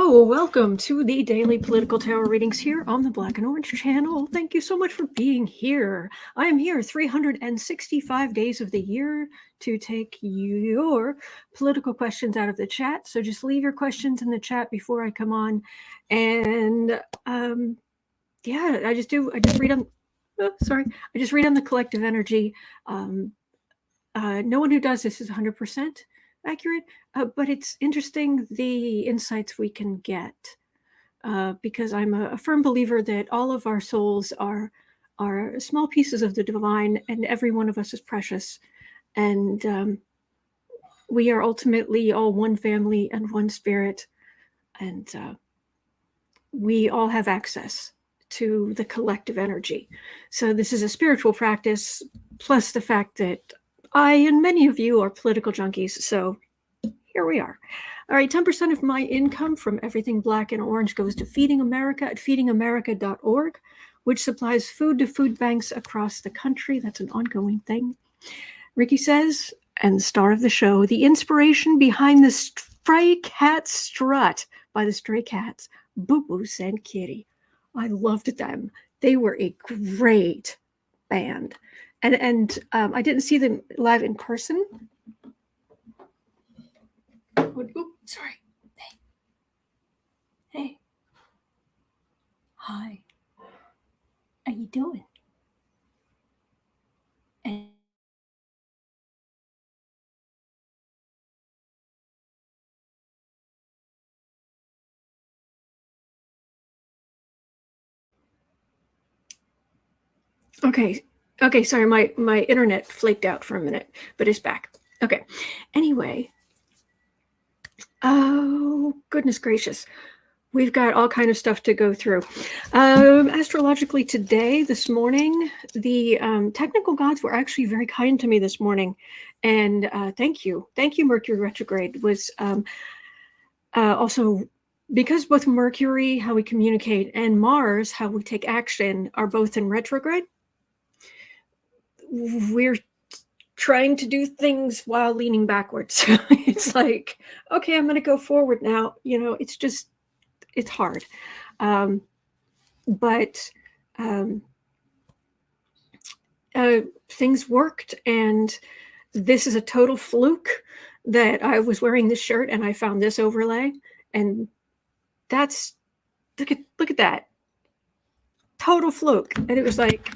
Hello, welcome to the daily political tarot readings here on the Black and Orange channel. Thank you so much for being here. I am here 365 days of the year to take your political questions out of the chat. So just leave your questions in the chat before I come on. And yeah, I just read on, I just read on the collective energy. No one who does this is 100% accurate, but it's interesting the insights we can get, because I'm a firm believer that all of our souls are small pieces of the divine, and every one of us is precious, and we are ultimately all one family and one spirit, and we all have access to the collective energy. So this is a spiritual practice, plus the fact that I and many of you are political junkies, so here we are. All right, 10% of my income from everything black and orange goes to Feeding America at feedingamerica.org, which supplies food to food banks across the country. That's an ongoing thing. Ricky says, and the star of the show, the inspiration behind the Stray Cat Strut by the Stray Cats, Boo Boo and Kitty. I loved them. They were a great band. And I didn't see them live in person. Ooh, sorry. Hey. Hi. How you doing? And Okay, sorry, my internet flaked out for a minute, but it's back. Okay. Anyway. Oh, goodness gracious. We've got all kind of stuff to go through. Astrologically today, this morning, the technical gods were actually very kind to me this morning. And thank you. Thank you, Mercury retrograde was also, because both Mercury, how we communicate, and Mars, how we take action, are both in retrograde. We're trying to do things while leaning backwards. It's like, okay, I'm going to go forward now. You know, it's just, it's hard. But things worked, and this is a total fluke that I was wearing this shirt and I found this overlay, and that's, look at that. Total fluke. And it was like,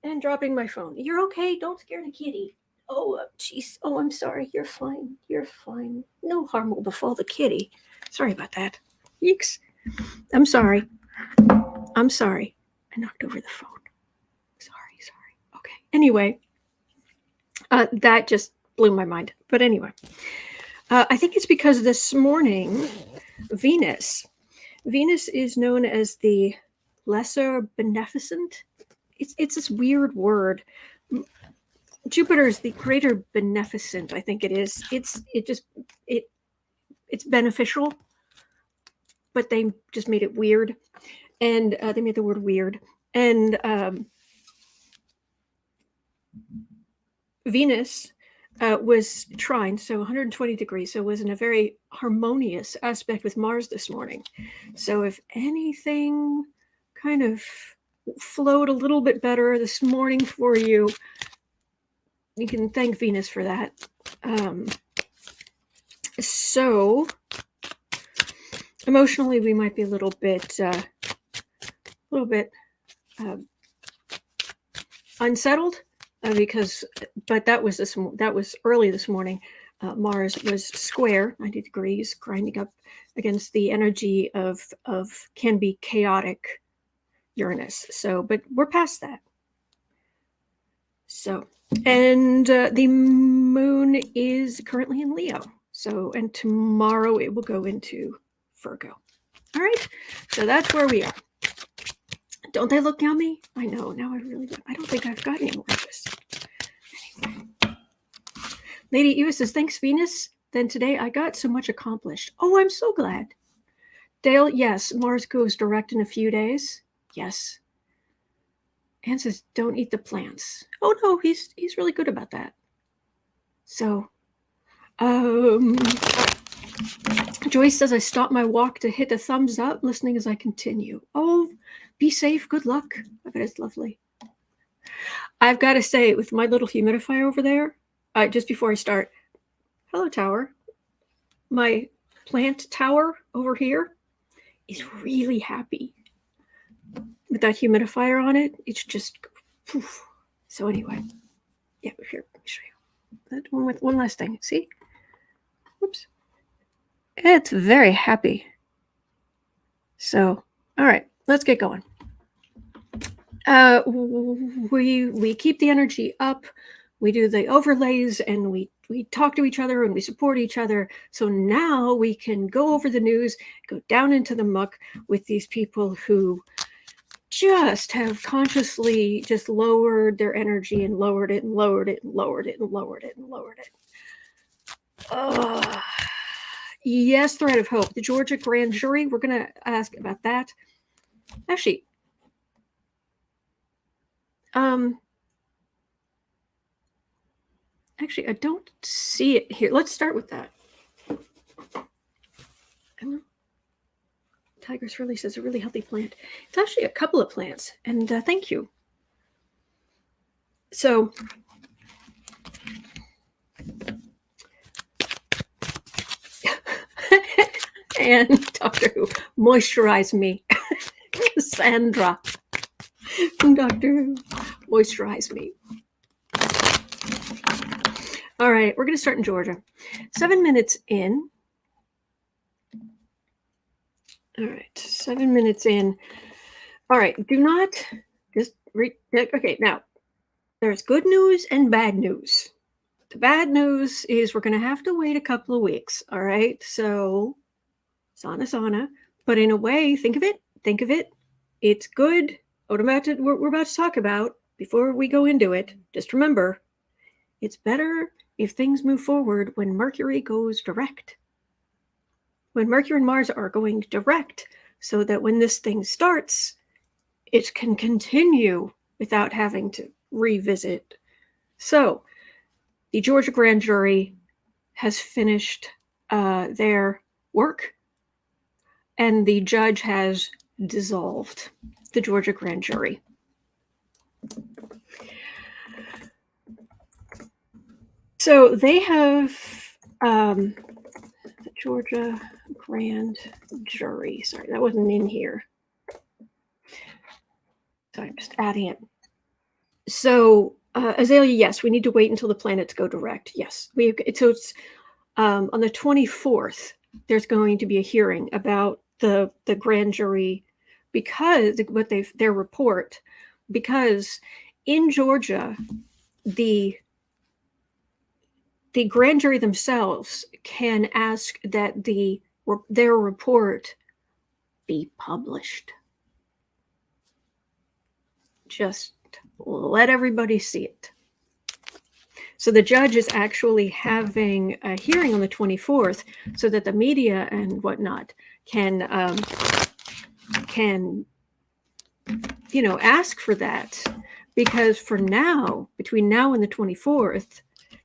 and dropping my phone. You're okay. Don't scare the kitty. Oh, jeez. Oh, I'm sorry. You're fine. You're fine. No harm will befall the kitty. Sorry about that. Yeeks. I'm sorry. I'm sorry. I knocked over the phone. Sorry. Okay. Anyway, that just blew my mind. But anyway, I think it's because this morning, Venus is known as the lesser beneficent. It's this weird word. Jupiter is the greater beneficent, I think it is. It's beneficial, but they just made it weird, and they made the word weird. And Venus was trine, so 120 degrees, so was in a very harmonious aspect with Mars this morning. So if anything kind of flowed a little bit better this morning for you, you can thank Venus for that. So emotionally, we might be a little bit unsettled, but that was early this morning. Mars was square 90 degrees, grinding up against the energy of can be chaotic Uranus. So, but we're past that. So, and the moon is currently in Leo. So, and tomorrow it will go into Virgo. All right. So that's where we are. Don't they look yummy? I know. Now I don't think I've got any more of this. Anyway. Lady Eva says, thanks, Venus. Then today I got so much accomplished. Oh, I'm so glad. Dale, yes, Mars goes direct in a few days. Yes. Anne says, don't eat the plants. Oh, no, he's really good about that. So, Joyce says, I stopped my walk to hit a thumbs up, listening as I continue. Oh, be safe. Good luck. I bet it's lovely. I've got to say, with my little humidifier over there, just before I start, hello, tower. My plant tower over here is really happy with that humidifier on it. It's just poof. So anyway, yeah, here, let me show you. That one with one last thing. See? Whoops. It's very happy. So, all right, let's get going. We keep the energy up. We do the overlays, and we talk to each other, and we support each other. So now we can go over the news, go down into the muck with these people who just have consciously just lowered their energy and lowered it and lowered it and lowered it and lowered it and lowered it. Yes, thread of hope. The Georgia grand jury, we're going to ask about that. Actually, I don't see it here. Let's start with that. Tigress really says a really healthy plant. It's actually a couple of plants, and thank you. So, and Doctor Who, moisturize me. Cassandra. Doctor Who, moisturize me. All right, we're going to start in Georgia. 7 minutes in. All right, 7 minutes in. All right, do not just read. Okay, now there's good news and bad news. The bad news is we're going to have to wait a couple of weeks. All right, so sauna. But in a way, think of it. It's good. What we're about to talk about, before we go into it, just remember, it's better if things move forward when Mercury goes direct. When Mercury and Mars are going direct, so that when this thing starts, it can continue without having to revisit. So, the Georgia grand jury has finished their work, and the judge has dissolved the Georgia grand jury. So they have the Georgia grand jury. Sorry, that wasn't in here. So I'm just adding it. So Azalea, yes, we need to wait until the planets go direct. Yes, so it's on the 24th. There's going to be a hearing about the grand jury, because their report, because in Georgia, the grand jury themselves can ask that their report be published. Just let everybody see it. So the judge is actually having a hearing on the 24th, so that the media and whatnot can ask for that, because for now, between now and the 24th,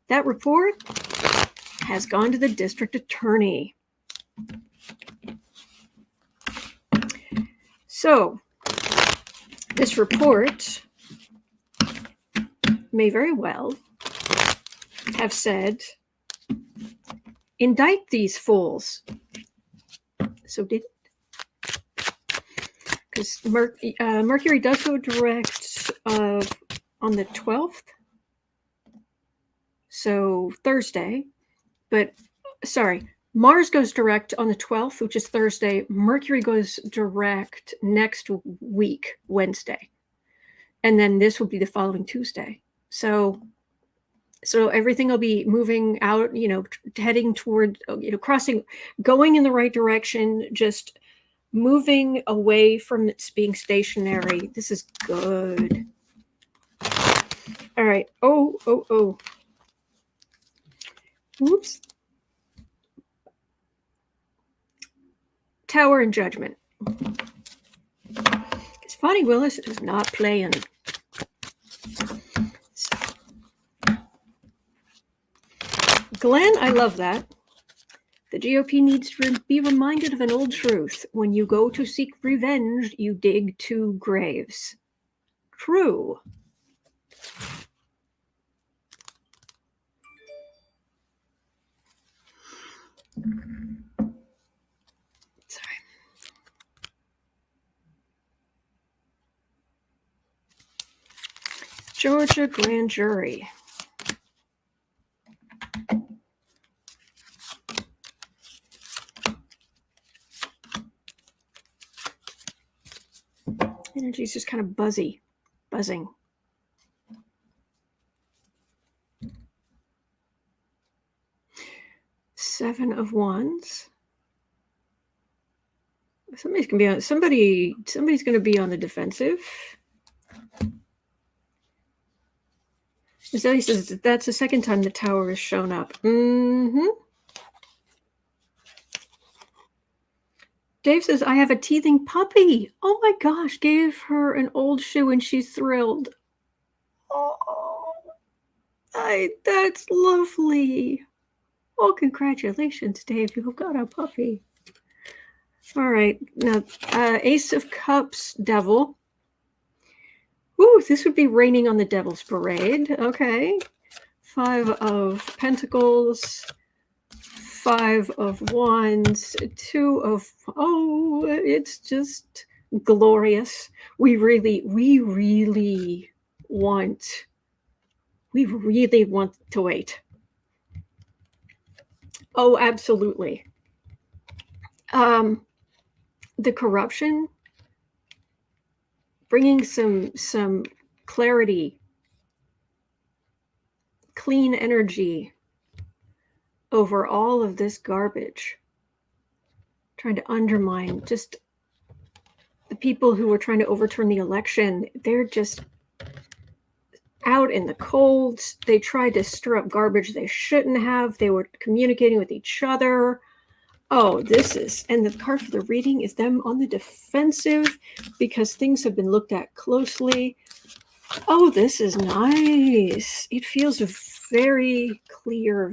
that report has gone to the district attorney. So this report may very well have said, indict these fools. So did it? Because Mercury does go direct on the 12th. So Thursday. But, sorry, Mars goes direct on the 12th, which is Thursday. Mercury goes direct next week, Wednesday. And then this will be the following Tuesday. So everything will be moving out, heading toward, crossing, going in the right direction, just moving away from its being stationary. This is good. All right. Oh. Whoops. Tower and Judgment. Because Fonnie Willis is not playing. Glenn, I love that The GOP needs to be reminded of an old truth. When you go to seek revenge, you dig two graves. True. Sorry. Georgia grand jury. Energy's just kind of buzzing. 7 of Wands. Somebody's gonna be on the defensive. Zoe says that's the second time the Tower has shown up. Dave says, I have a teething puppy. Oh my gosh, gave her an old shoe and she's thrilled. Oh, that's lovely. Oh, congratulations, Dave. You've got a puppy. All right. Now, Ace of Cups, Devil. Ooh, this would be raining on the Devil's Parade. Okay. 5 of Pentacles. 5 of Wands. 2 of... Oh, it's just glorious. We really want to wait. Oh, absolutely. The corruption, bringing some clarity, clean energy over all of this garbage, trying to undermine just the people who were trying to overturn the election. They're just out in the cold. They tried to stir up garbage they shouldn't have. They were communicating with each other. Oh, and the card for the reading is them on the defensive because things have been looked at closely. Oh, this is nice. It feels very clear,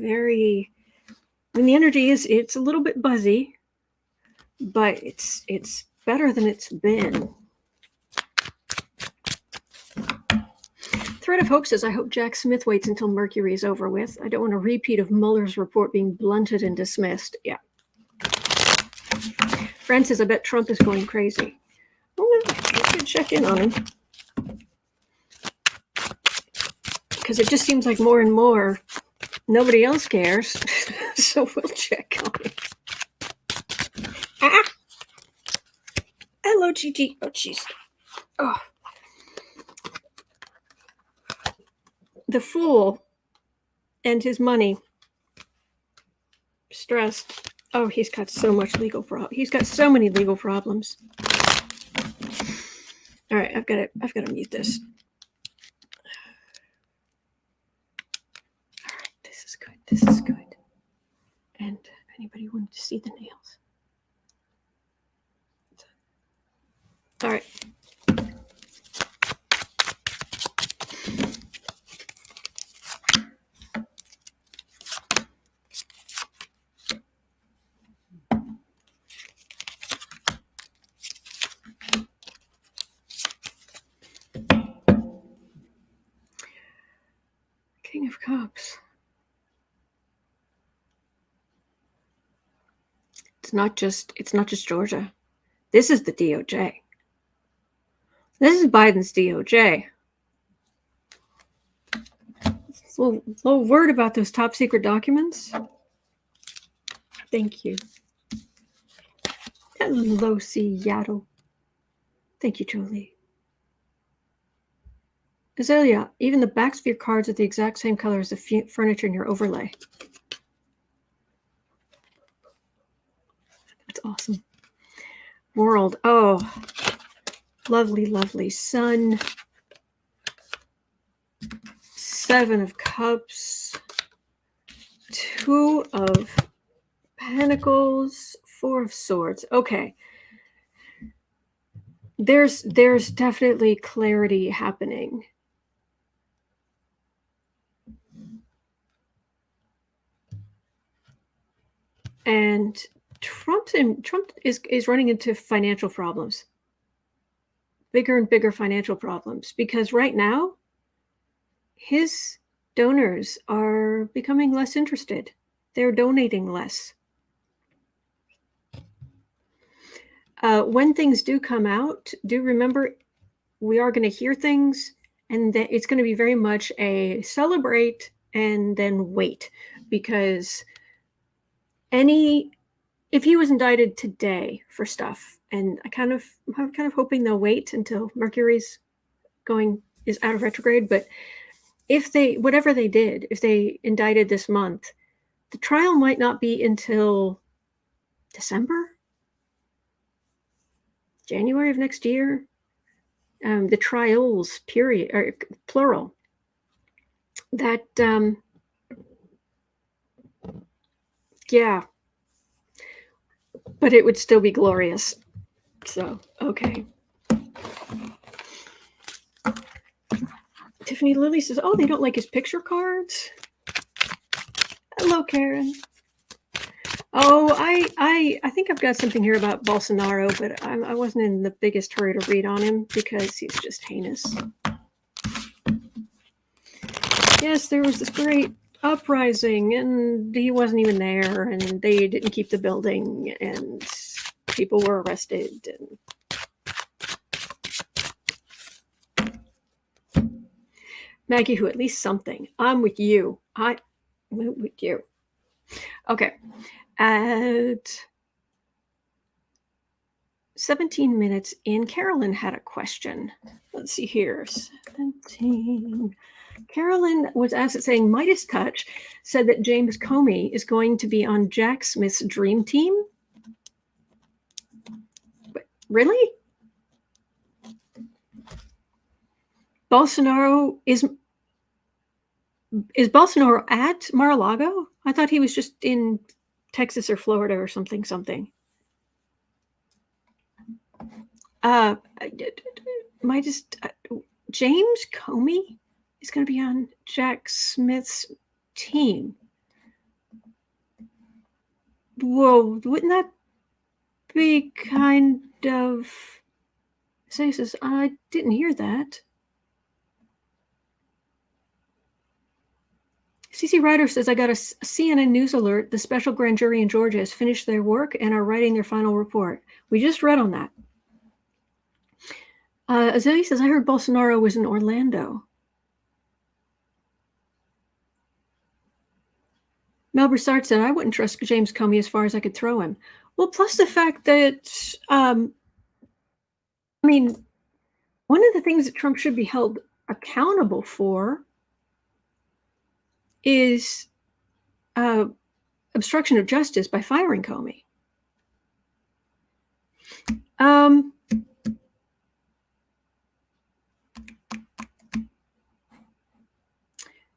the energy it's a little bit buzzy, but it's better than it's been. Thread of Hope says, I hope Jack Smith waits until Mercury is over with. I don't want a repeat of Mueller's report being blunted and dismissed. Yeah. Fran says, I bet Trump is going crazy. Well, we should check in on him. Because it just seems like more and more nobody else cares. So we'll check on him. Ah! Hello, Gigi. Oh, jeez. Oh. The Fool and his money. Stressed. Oh, he's got so much legal he's got so many legal problems. All right, I've got to mute this. All right, this is good. And if anybody wanted to see the nails. All right. King of Cups. It's not just Georgia. This is the DOJ. This is Biden's DOJ. Little word about those top secret documents. Thank you. Hello, Seattle. Thank you, Jolie. Azalea, even the backs of your cards are the exact same color as the furniture in your overlay. That's awesome. World. Oh, lovely, lovely. Sun. 7 of Cups. 2 of Pentacles. 4 of Swords. Okay. There's definitely clarity happening. And Trump is running into financial problems, bigger and bigger financial problems, because right now his donors are becoming less interested. They're donating less. When things do come out, do remember we are going to hear things, and that it's going to be very much a celebrate and then wait, because if he was indicted today for stuff, and I'm kind of hoping they'll wait until Mercury's is out of retrograde, but if whatever they did, if they indicted this month, the trial might not be until December, January of next year. The trials, period, or plural. That, yeah, but it would still be glorious. So, okay. Tiffany Lilly says, oh, they don't like his picture cards. Hello, Karen. Oh, I think I've got something here about Bolsonaro, but I wasn't in the biggest hurry to read on him because he's just heinous. Yes, there was this great uprising, and he wasn't even there, and they didn't keep the building, and people were arrested. And Maggie, who at least something. I'm with you. I'm with you. Okay. At 17 minutes in, Carolyn had a question. Let's see here. 17. Carolyn was asked, saying Midas Touch said that James Comey is going to be on Jack Smith's dream team. But really? Bolsonaro is Bolsonaro at Mar-a-Lago? I thought he was just in Texas or Florida or something. James Comey is going to be on Jack Smith's team. Whoa, wouldn't that be kind of... Says, I didn't hear that. CC Ryder says, I got a CNN news alert. The special grand jury in Georgia has finished their work and are writing their final report. We just read on that. Azalea says, I heard Bolsonaro was in Orlando. Mel Broussard said, I wouldn't trust James Comey as far as I could throw him. Well, plus the fact that, one of the things that Trump should be held accountable for is obstruction of justice by firing Comey.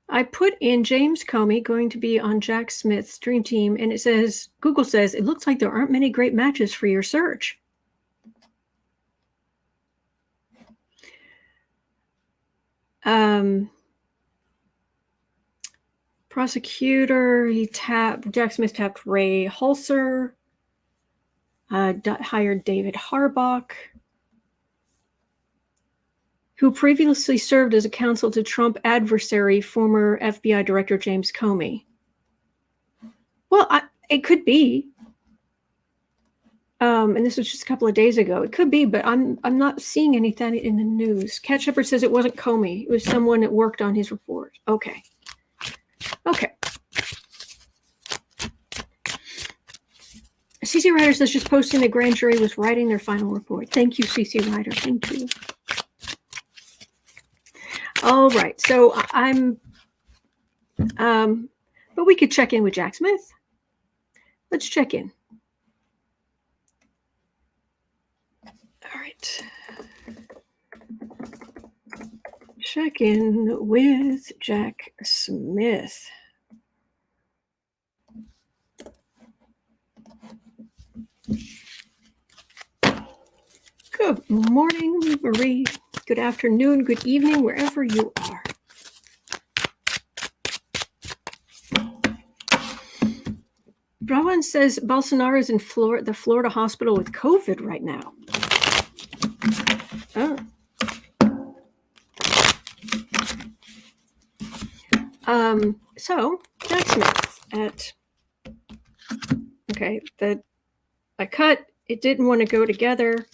I put in James Comey going to be on Jack Smith's dream team, and it says, Google says, it looks like there aren't many great matches for your search. Prosecutor, Jack Smith tapped Ray Hulser, hired David Harbach, who previously served as a counsel to Trump adversary, former FBI Director James Comey. Well, it could be. And this was just a couple of days ago. It could be, but I'm not seeing anything in the news. Cat Shepard says it wasn't Comey. It was someone that worked on his report. Okay. CC Ryder says just posting the grand jury was writing their final report. Thank you, CC Ryder. Thank you. All right. So but we could check in with Jack Smith. Let's check in. All right. Check in with Jack Smith. Good morning, Marie. Good afternoon, good evening, wherever you are. Brawan says Bolsonaro is in the Florida hospital with COVID right now. Oh. So Jack Smith I cut, it didn't want to go together.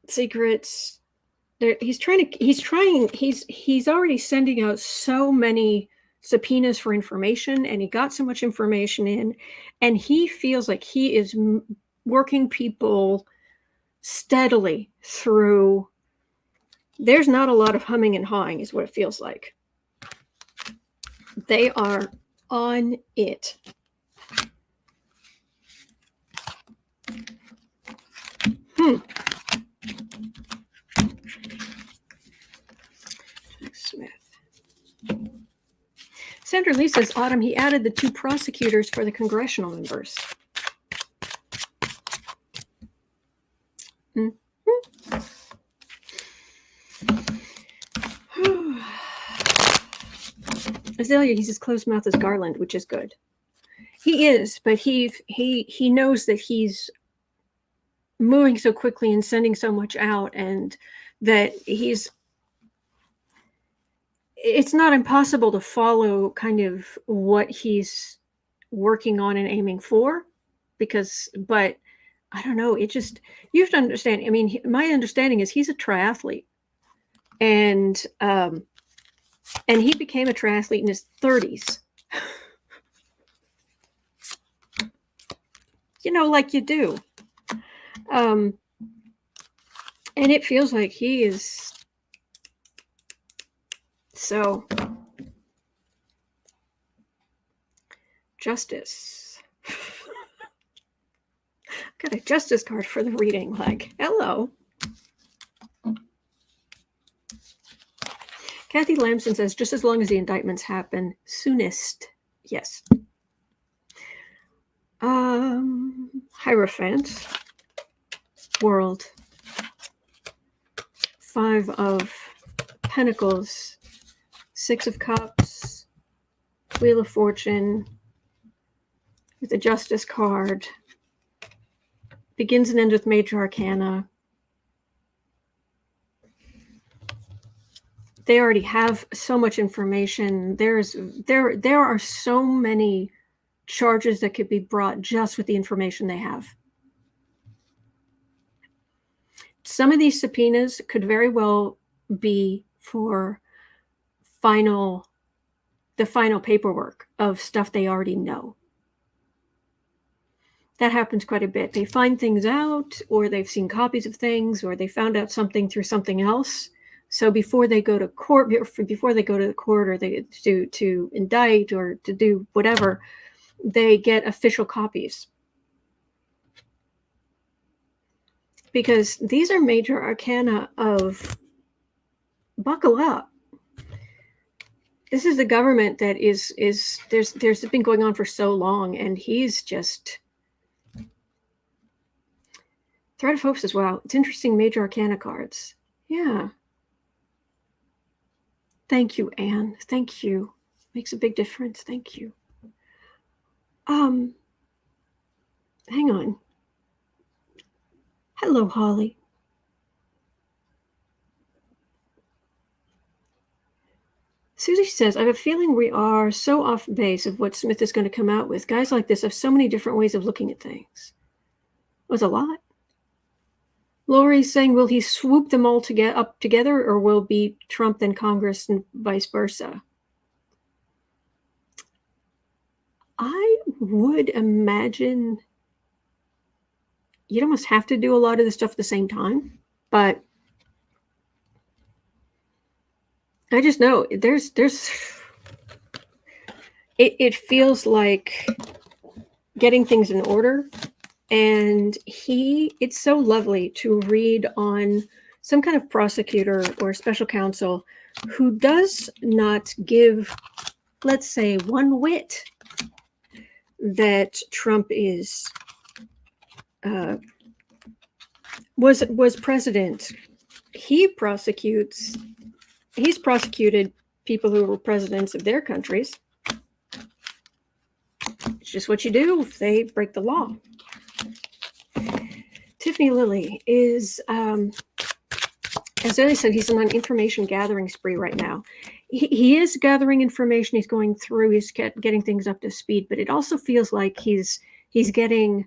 Secrets. He's already sending out so many subpoenas for information, and he got so much information in, and he feels like he is working people steadily through. There's not a lot of humming and hawing is what it feels like. They are on it. Smith. Senator Lee says, Autumn, he added the 2 prosecutors for the congressional members. Azalea, he says, closed mouth is Garland, which is good. He is, but he knows that he's moving so quickly and sending so much out, and that it's not impossible to follow kind of what he's working on and aiming for, but I don't know, you have to understand, I mean, my understanding is he's a triathlete, and he became a triathlete in his 30s. Like you do. And it feels like he is. So, justice. Got a justice card for the reading. Like, hello. Kathy Lamson says, just as long as the indictments happen soonest. Yes. Hierophant. World. 5 of Pentacles. 6 of Cups. Wheel of Fortune. With the Justice card. Begins and ends with Major Arcana. They already have so much information. There are so many charges that could be brought just with the information they have. Some of these subpoenas could very well be for the final paperwork of stuff they already know. That happens quite a bit. They find things out, or they've seen copies of things, or they found out something through something else. So before they go to court, or they to indict or to do whatever, they get official copies. Because these are major arcana of buckle up. This is the government that there's been going on for so long, and he's just Threat of Hopes as well. It's interesting, major arcana cards. Yeah. Thank you, Anne. Thank you. Makes a big difference. Thank you. Hang on. Hello, Holly. Susie says, I have a feeling we are so off base of what Smith is going to come out with. Guys like this have so many different ways of looking at things. It was a lot. Lori's saying, will he swoop them all up together, or will be Trump then Congress and vice versa? I would imagine you'd almost have to do a lot of the stuff at the same time, but I just know it feels like getting things in order. And it's so lovely to read on some kind of prosecutor or special counsel who does not give, let's say, one whit that Trump was president. He's prosecuted people who were presidents of their countries. It's just what you do if they break the law. Tiffany Lilly is, as I said, he's on an information gathering spree right now. He is gathering information. He's going through. He's getting things up to speed. But it also feels like he's getting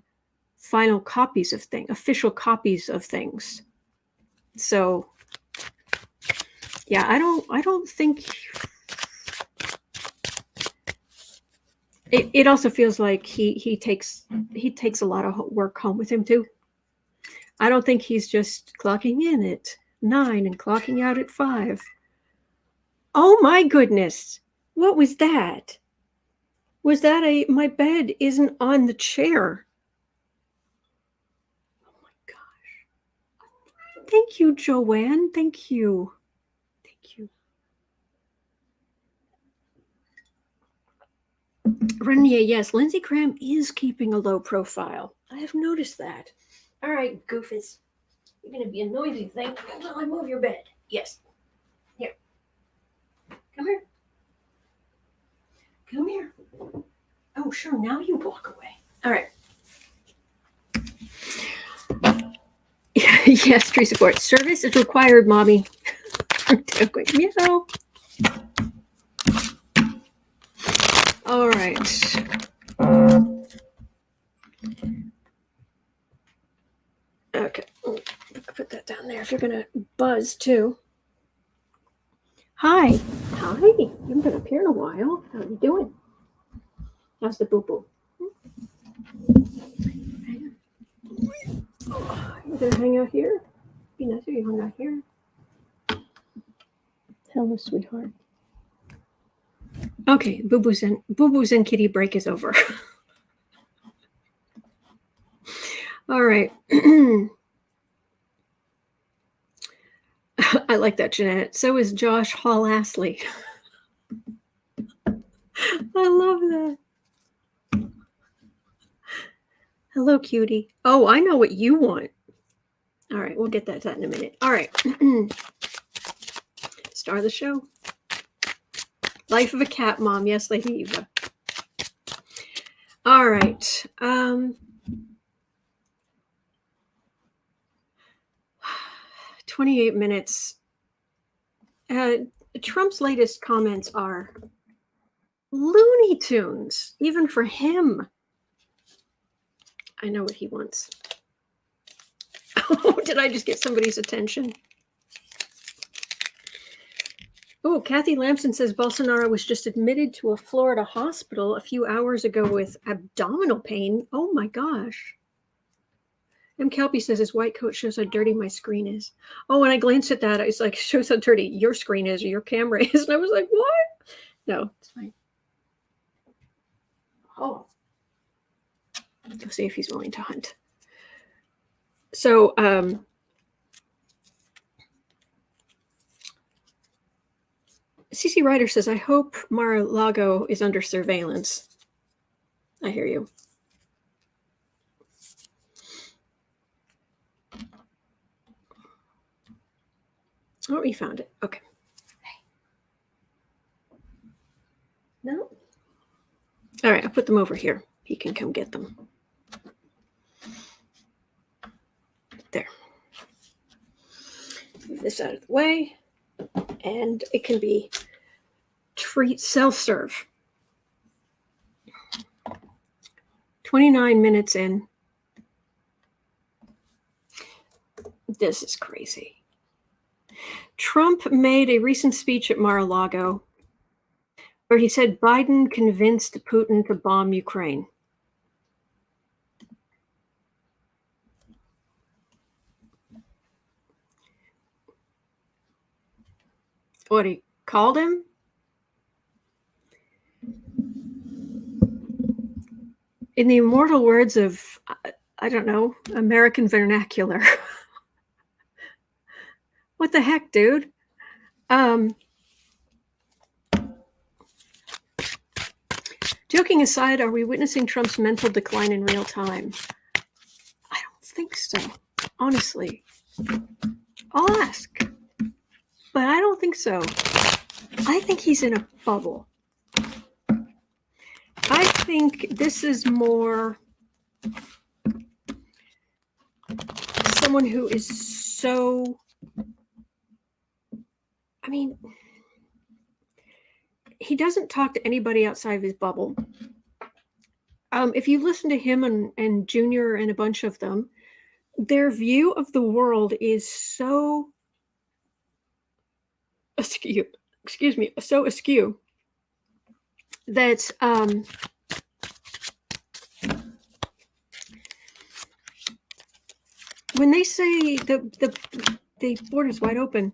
final copies of things, official copies of things. So, yeah, I don't think. It also feels like he takes a lot of work home with him too. I don't think he's just clocking in at 9 and clocking out at 5. Oh my goodness. What was that? Was that my bed isn't on the chair? Oh my gosh. Thank you, Joanne. Thank you. Thank you. Renia, yes, Lindsey Graham is keeping a low profile. I have noticed that. All right, goofus. You're going to be a noisy thing until I move your bed. Yes. Here. Come here. Come here. Oh, sure. Now you walk away. All right. Yes, tree support. Service is required, mommy. Meow. All right. Okay. Put that down there if you're going to buzz too. Hi. Hi. You haven't been up here in a while. How are you doing? How's the boo-boo? You're going to hang out here? Be nice if you hung out here. Hello, sweetheart. Okay, boo-boo's in kitty break is over. All right. I like that, Jeanette. So is Josh Hall-Astley. I love that. Hello, cutie. Oh, I know what you want. All right, we'll get that to that in a minute. All right. Star of the show. Life of a cat mom. Yes, Lady Eva. All right. 28 minutes. Trump's latest comments are Looney Tunes, even for him. I know what he wants. Oh, did I just get somebody's attention? Oh, Kathy Lamson says Bolsonaro was just admitted to a Florida hospital a few hours ago with abdominal pain. Oh my gosh. M. Kelpie says his white coat shows how dirty my screen is. Oh, when I glanced at that, I was like, shows how dirty your screen is or your camera is. And I was like, what? No, it's fine. Oh. Let's see if he's willing to hunt. So, CC Ryder says, I hope Mar-a-Lago is under surveillance. I hear you. Oh, he found it. Okay. No? All right, I'll put them over here. He can come get them. There. Move this out of the way. And it can be treat self-serve. 29 minutes in. This is crazy. Trump made a recent speech at Mar-a-Lago where he said Biden convinced Putin to bomb Ukraine. What, he called him? In the immortal words of, I don't know, American vernacular. What the heck, dude? Joking aside, are we witnessing Trump's mental decline in real time? I don't think so, honestly. I'll ask, but I don't think so. I think he's in a bubble. I think this is more someone who is so, I mean, he doesn't talk to anybody outside of his bubble. If you listen to him and Junior and a bunch of them, their view of the world is so askew. Excuse me, so askew that when they say the border's wide open,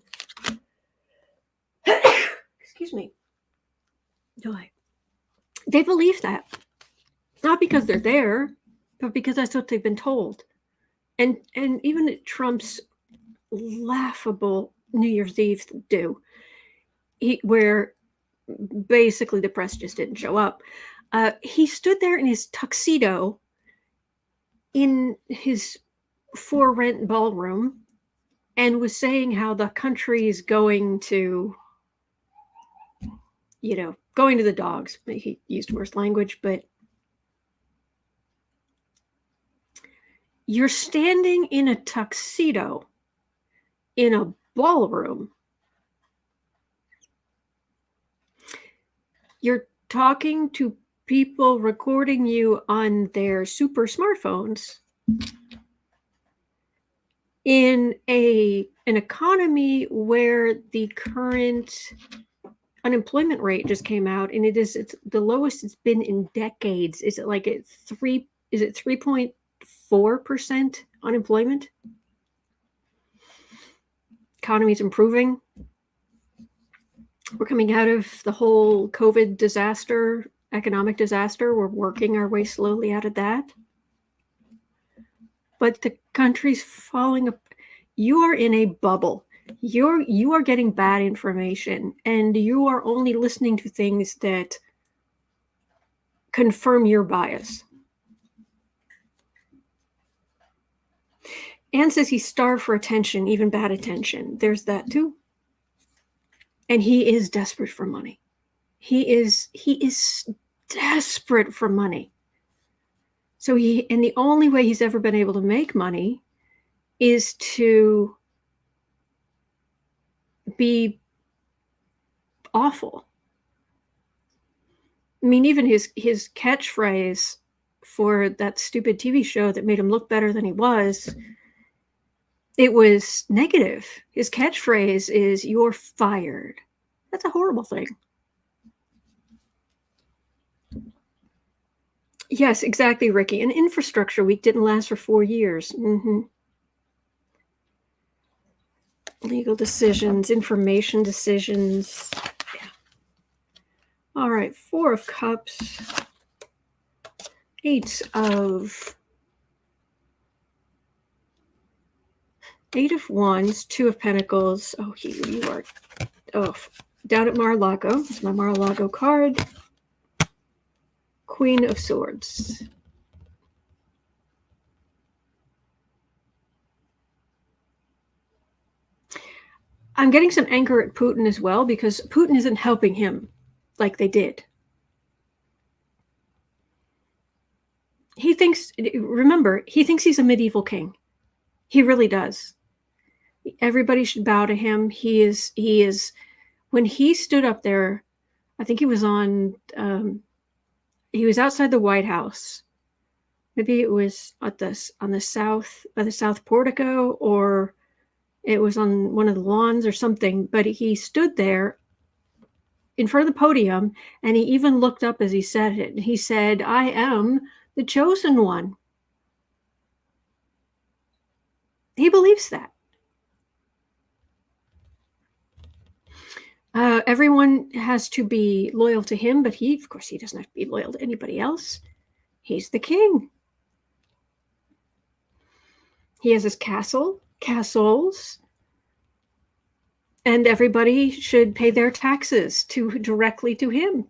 excuse me, they believe that. Not because they're there, but because that's what they've been told. And even at Trump's laughable New Year's Eve do, where basically the press just didn't show up. He stood there in his tuxedo in his for rent ballroom and was saying how the country is going to, going to the dogs. He used worse language, but you're standing in a tuxedo in a ballroom. You're talking to people recording you on their super smartphones in an economy where the current unemployment rate just came out, and it's the lowest it's been in decades. Is it like it's 3.4% unemployment? Economy's improving. We're coming out of the whole COVID disaster, economic disaster. We're working our way slowly out of that. But the country's falling apart. You are in a bubble. You are getting bad information, and you are only listening to things that confirm your bias. Anne says he's starved for attention, even bad attention. There's that too. And he is desperate for money. He is desperate for money. So and the only way he's ever been able to make money is to be awful. I mean, even his catchphrase for that stupid TV show that made him look better than he was, it was negative. His catchphrase is, "You're fired." That's a horrible thing. Yes, exactly, Ricky. An infrastructure week didn't last for 4 years. Legal decisions, information decisions. Yeah. All right, 4 of Cups. 8 of Wands, 2 of Pentacles. Oh, you are down at Mar-a-Lago. It's my Mar-a-Lago card. Queen of Swords. I'm getting some anger at Putin as well, because Putin isn't helping him like they did. He thinks he's a medieval king. He really does. Everybody should bow to him. He is, when he stood up there, I think he was on, he was outside the White House. Maybe it was by the south portico, or it was on one of the lawns or something, but he stood there in front of the podium, and he even looked up as he said it. He said, "I am the chosen one." He believes that. Everyone has to be loyal to him, but of course, he doesn't have to be loyal to anybody else. He's the king. He has his castles, and everybody should pay their taxes directly to him.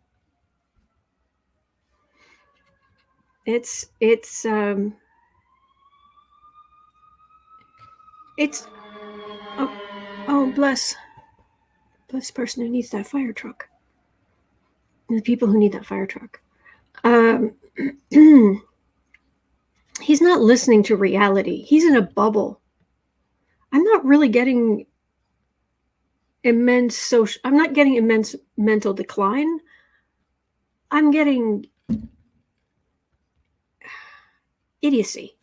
It's oh bless This person who needs that fire truck. The people who need that fire truck. He's not listening to reality. He's in a bubble. I'm not really getting immense mental decline. I'm getting idiocy.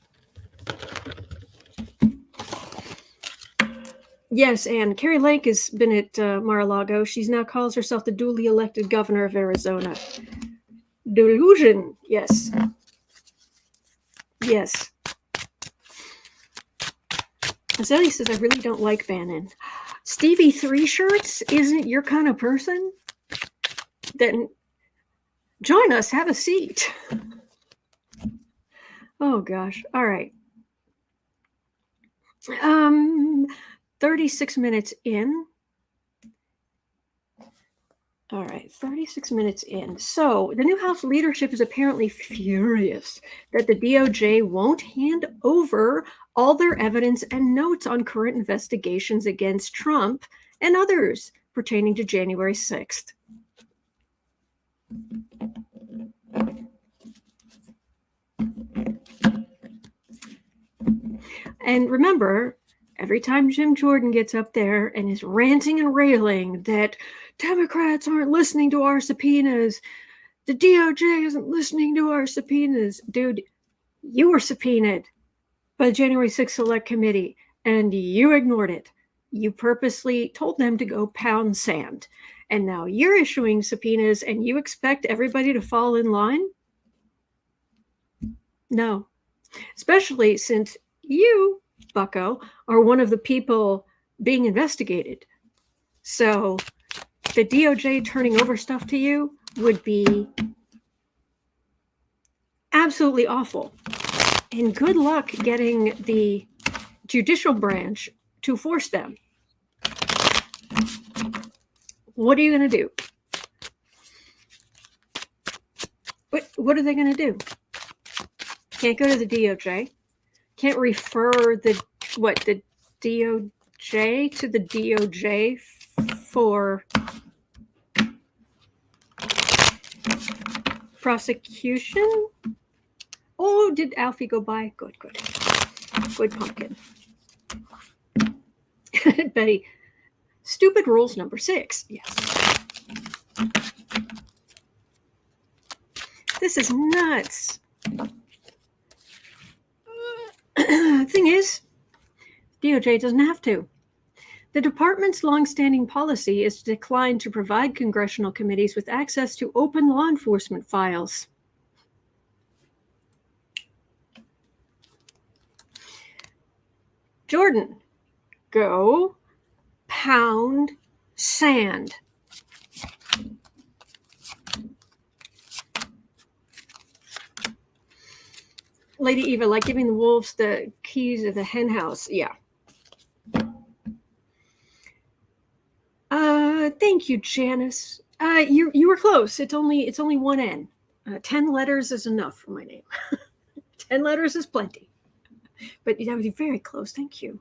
Yes, and Carrie Lake has been at Mar-a-Lago. She now calls herself the duly elected governor of Arizona. Delusion, yes. Yes. Azalea says, I really don't like Bannon. Stevie Three Shirts isn't your kind of person? Then join us, have a seat. Oh gosh. All right. 36 minutes in. All right, 36 minutes in. So the new House leadership is apparently furious that the DOJ won't hand over all their evidence and notes on current investigations against Trump and others pertaining to January 6th. And remember, every time Jim Jordan gets up there and is ranting and railing that Democrats aren't listening to our subpoenas, the DOJ isn't listening to our subpoenas. Dude, you were subpoenaed by the January 6th Select Committee, and you ignored it. You purposely told them to go pound sand. And now you're issuing subpoenas, and you expect everybody to fall in line? No. Especially since you, bucko, are one of the people being investigated. So the DOJ turning over stuff to you would be absolutely awful. And good luck getting the judicial branch to force them. What are you going to do? What are they going to do? Can't go to the DOJ. Can't refer the DOJ to the DOJ for prosecution? Oh, did Alfie go by? Good. Good pumpkin. Betty, stupid rules number 6. Yes. This is nuts. Thing is, DOJ doesn't have to. The department's longstanding policy is to decline to provide congressional committees with access to open law enforcement files. Jordan, go pound sand. Lady Eva, like giving the wolves the keys of the hen house. Yeah. Thank you, Janice. You were close. It's only one N. 10 letters is enough for my name. 10 letters is plenty. But that was very close. Thank you.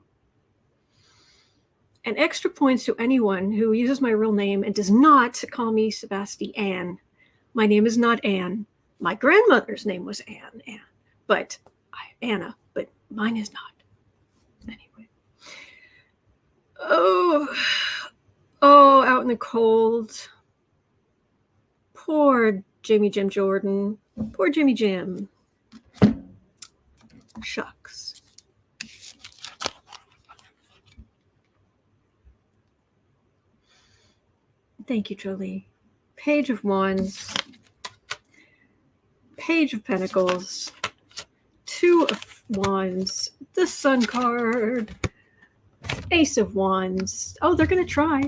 And extra points to anyone who uses my real name and does not call me Sebastian. My name is not Anne. My grandmother's name was Anne. But Anna, but mine is not. Anyway. Oh, out in the cold. Poor Jimmy Jim Jordan. Poor Jimmy Jim. Shucks. Thank you, Jolie. Page of Wands. Page of Pentacles. 2 of Wands. The Sun card. Ace of Wands. Oh, they're going to try.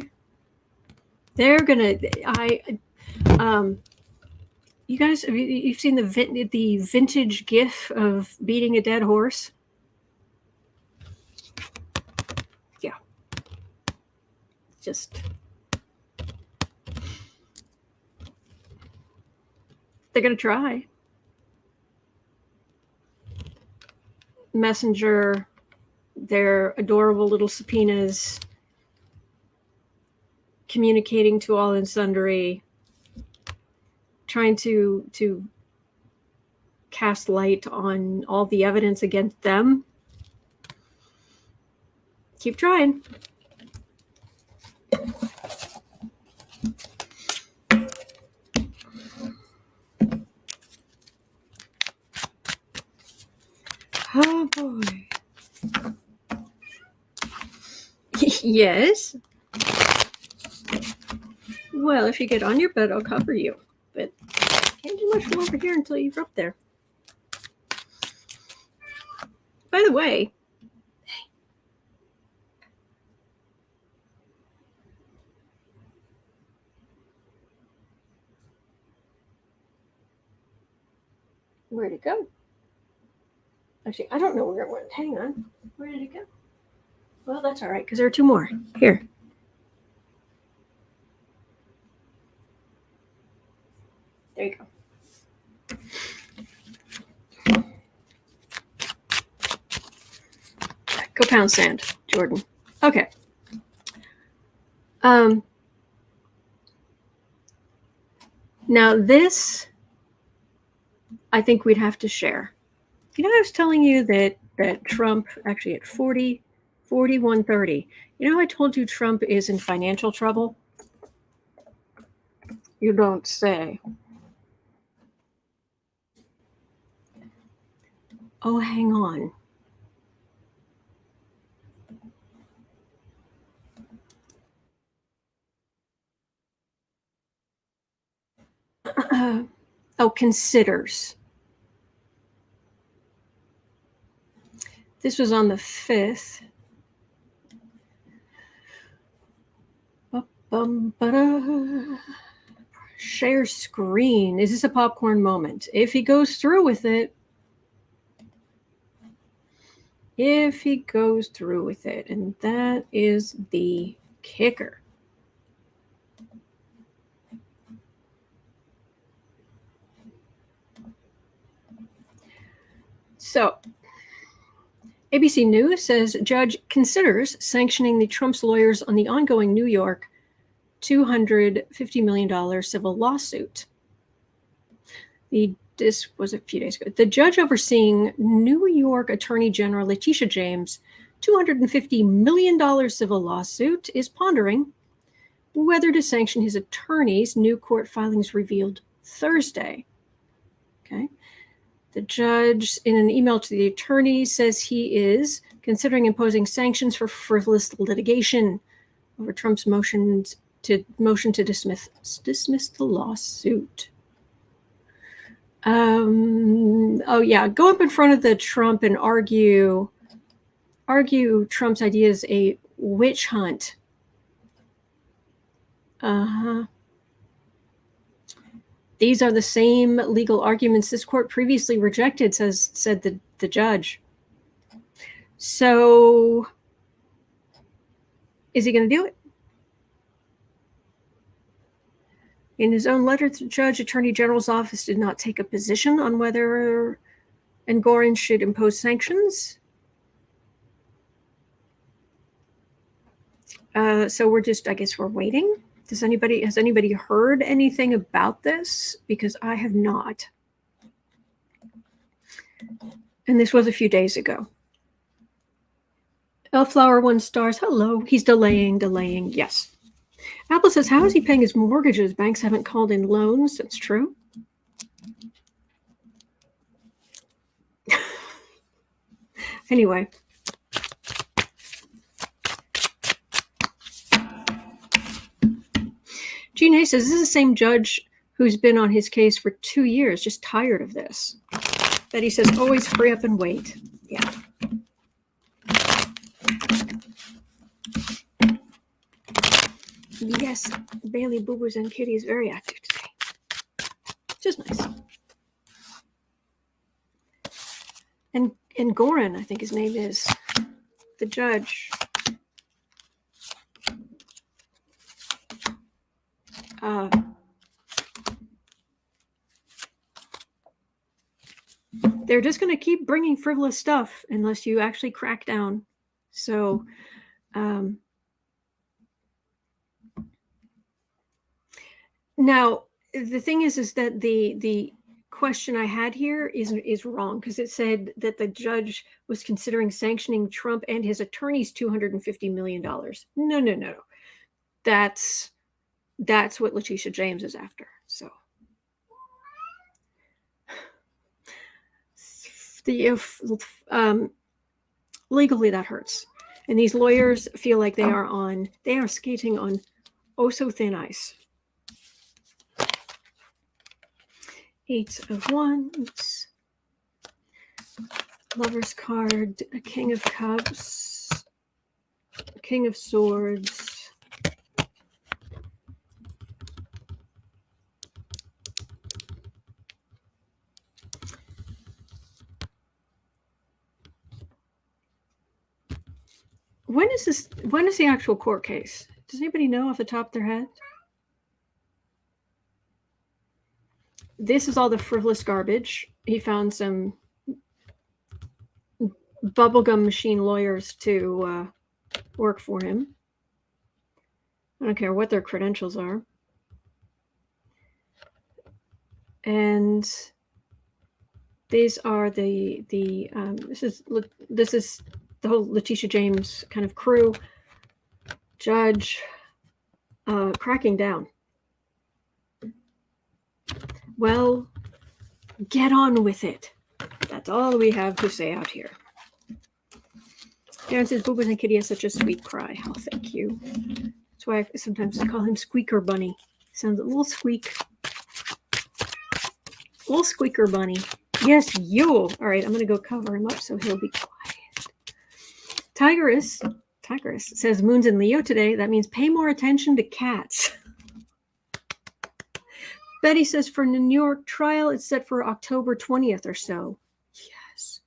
They're going to... you guys, you've seen the vintage gif of beating a dead horse? Yeah. Just... they're going to try. Messenger, their adorable little subpoenas. communicating to all and sundry, trying to cast light on all the evidence against them. Keep trying. Oh boy. Yes. Well, if you get on your bed, I'll cover you. But can't do much from over here until you're up there. By the way, where'd it go? Actually, I don't know where it went. Hang on. Where did it go? Well, that's all right, because there are two more. Here. There you go. Go pound sand, Jordan. Okay. Now this, I think we'd have to share. You know, I was telling you that Trump, actually at 4130, you know, I told you Trump is in financial trouble? You don't say. Oh, hang on. Oh, considers. This was on the 5th. Share screen. Is this a popcorn moment? If he goes through with it. If he goes through with it. And that is the kicker. So, ABC News says judge considers sanctioning the Trump's lawyers on the ongoing New York $250 million civil lawsuit. This was a few days ago. The judge overseeing New York Attorney General Letitia James' $250 million civil lawsuit is pondering whether to sanction his attorneys, new court filings revealed Thursday. Okay. The judge, in an email to the attorney, says he is considering imposing sanctions for frivolous litigation over Trump's motion to dismiss the lawsuit. Oh yeah, go up in front of the Trump and argue Trump's idea is a witch hunt. These are the same legal arguments this court previously rejected, said the judge. So, is he going to do it? In his own letter to the judge, Attorney General's office did not take a position on whether Engoron should impose sanctions. So we're just, I guess we're waiting. Has anybody heard anything about this? Because I have not. And this was a few days ago. Elflower 1 stars. Hello. He's delaying. Yes. Apple says, how is he paying his mortgages? Banks haven't called in loans. That's true. Anyway. Gene Hay says, this is the same judge who's been on his case for 2 years, just tired of this. That he says, always hurry up and wait. Yeah. Yes, Bailey Boo Boos and Kitty is very active today. Just nice. And Gorin, I think his name is, the judge. They're just going to keep bringing frivolous stuff unless you actually crack down. So, Now, the thing is that the question I had here is wrong, because it said that the judge was considering sanctioning Trump and his attorneys $250 million. No. That's what Letitia James is after. So legally that hurts. And these lawyers feel like they are skating on oh so thin ice. Eight of Wands, Lover's card, a King of Cups, King of Swords, when is the actual court case? Does anybody know off the top of their head? This is all the frivolous garbage. He found some bubblegum machine lawyers to work for him. I don't care what their credentials are. And these are this is the whole Letitia James kind of crew. Judge cracking down. Well, get on with it. That's all we have to say out here. Darren says, Boobas and Kitty has such a sweet cry. Oh, thank you. That's why I sometimes call him Squeaker Bunny. Sounds a little squeak. Little Squeaker Bunny. Yes, you. All right, I'm going to go cover him up so he'll be quiet. Tigress says, Moon's in Leo today. That means pay more attention to cats. Betty says, for the New York trial, it's set for October 20th or so. Yes.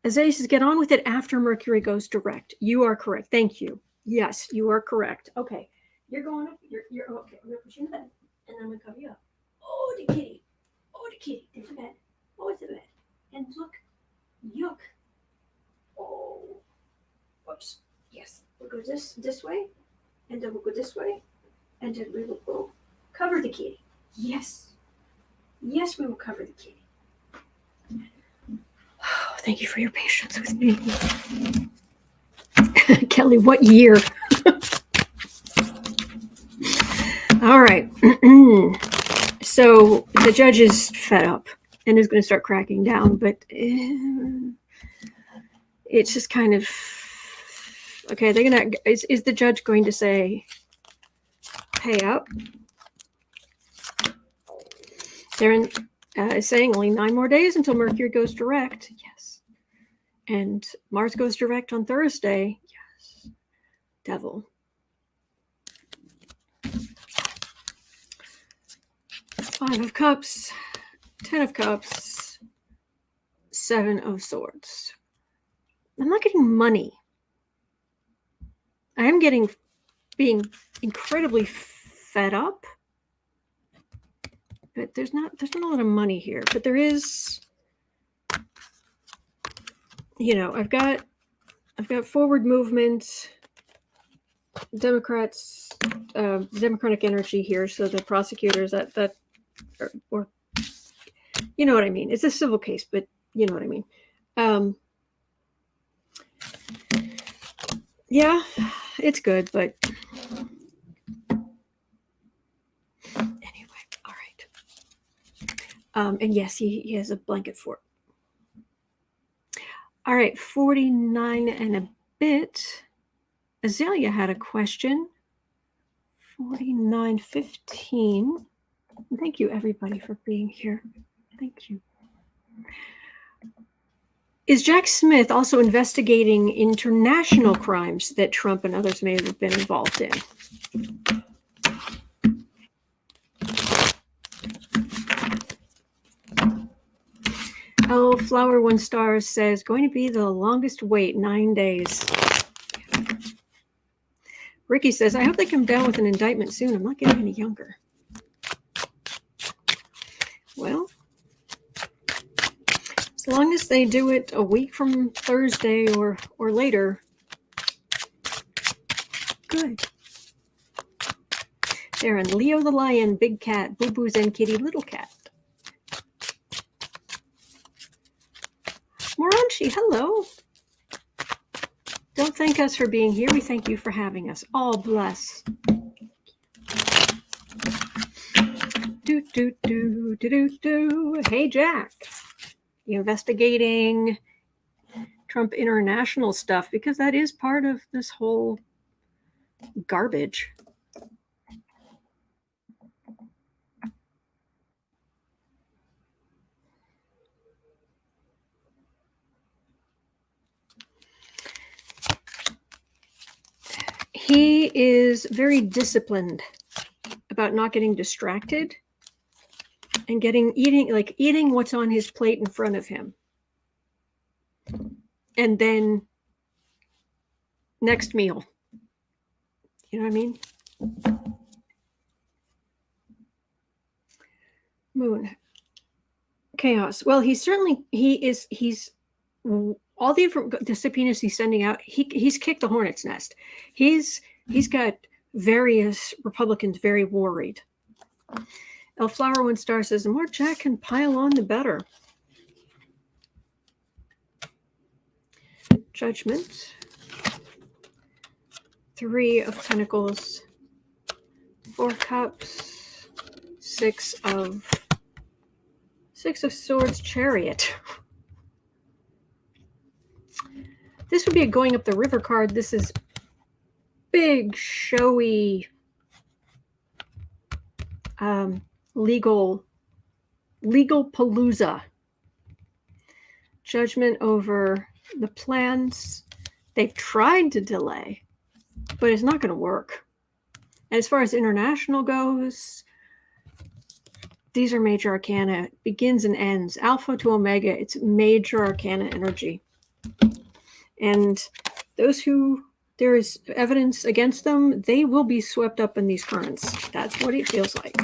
Isaiah says, get on with it after Mercury goes direct. You are correct. Thank you. Yes, you are correct. Okay. You're going up. You're okay. I'm going to put you in bed, and then I'm going to cover you up. Oh, the kitty. Oh, the kitty. There's the bed. Oh, it's the bed. And look. Yuck. Oh. Whoops. Yes. We'll go this way, and then we'll go this way, and then we will go cover the kitty. Yes. Yes, we will cover the kitty. Oh, thank you for your patience with me. Kelly, what year? All right. So the judge is fed up and is going to start cracking down, but it's just kind of, okay, they're going to, is the judge going to say, pay up? They're saying only 9 more days until Mercury goes direct. Yes. And Mars goes direct on Thursday. Yes. Devil. 5 of Cups, 10 of Cups, 7 of Swords. I'm not getting money. I am being incredibly fed up. But there's not a lot of money here. But there is, I've got forward movement, Democrats, Democratic energy here. So the prosecutors or you know what I mean. It's a civil case, but you know what I mean. Yeah, it's good, but anyway, all right. And yes, he has a blanket fort. All right, 49 and a bit. Azalea had a question. 49.15. Thank you, everybody, for being here. Thank you. Is Jack Smith also investigating international crimes that Trump and others may have been involved in? Oh, Flower 1 Star says, going to be the longest wait, 9 days. Ricky says, I hope they come down with an indictment soon. I'm not getting any younger. Well, as long as they do it a week from Thursday or later, good. Darren, Leo the lion, big cat, Boo Boo's and Kitty, little cat. Moranchi, hello. Don't thank us for being here. We thank you for having us. All bless. Do, do, do, do, do, do. Hey, Jack. You investigating Trump international stuff, because that is part of this whole garbage. He is very disciplined about not getting distracted and eating what's on his plate in front of him. And then next meal. You know what I mean? Moon. Chaos. Well, he's all the subpoenas he's sending out, he's kicked the hornet's nest. He's got various Republicans very worried. El Flower One Star says, the more Jack can pile on, the better. Judgment. 3 of Pentacles. 4 Cups. 6 of Swords, Chariot. This would be a going up the river card. This is big, showy, legal palooza. Judgment over the plans. They've tried to delay, but it's not going to work. And as far as international goes, these are major arcana, begins and ends. Alpha to Omega, it's major arcana energy. And those who there is evidence against them, they will be swept up in these currents. That's what it feels like.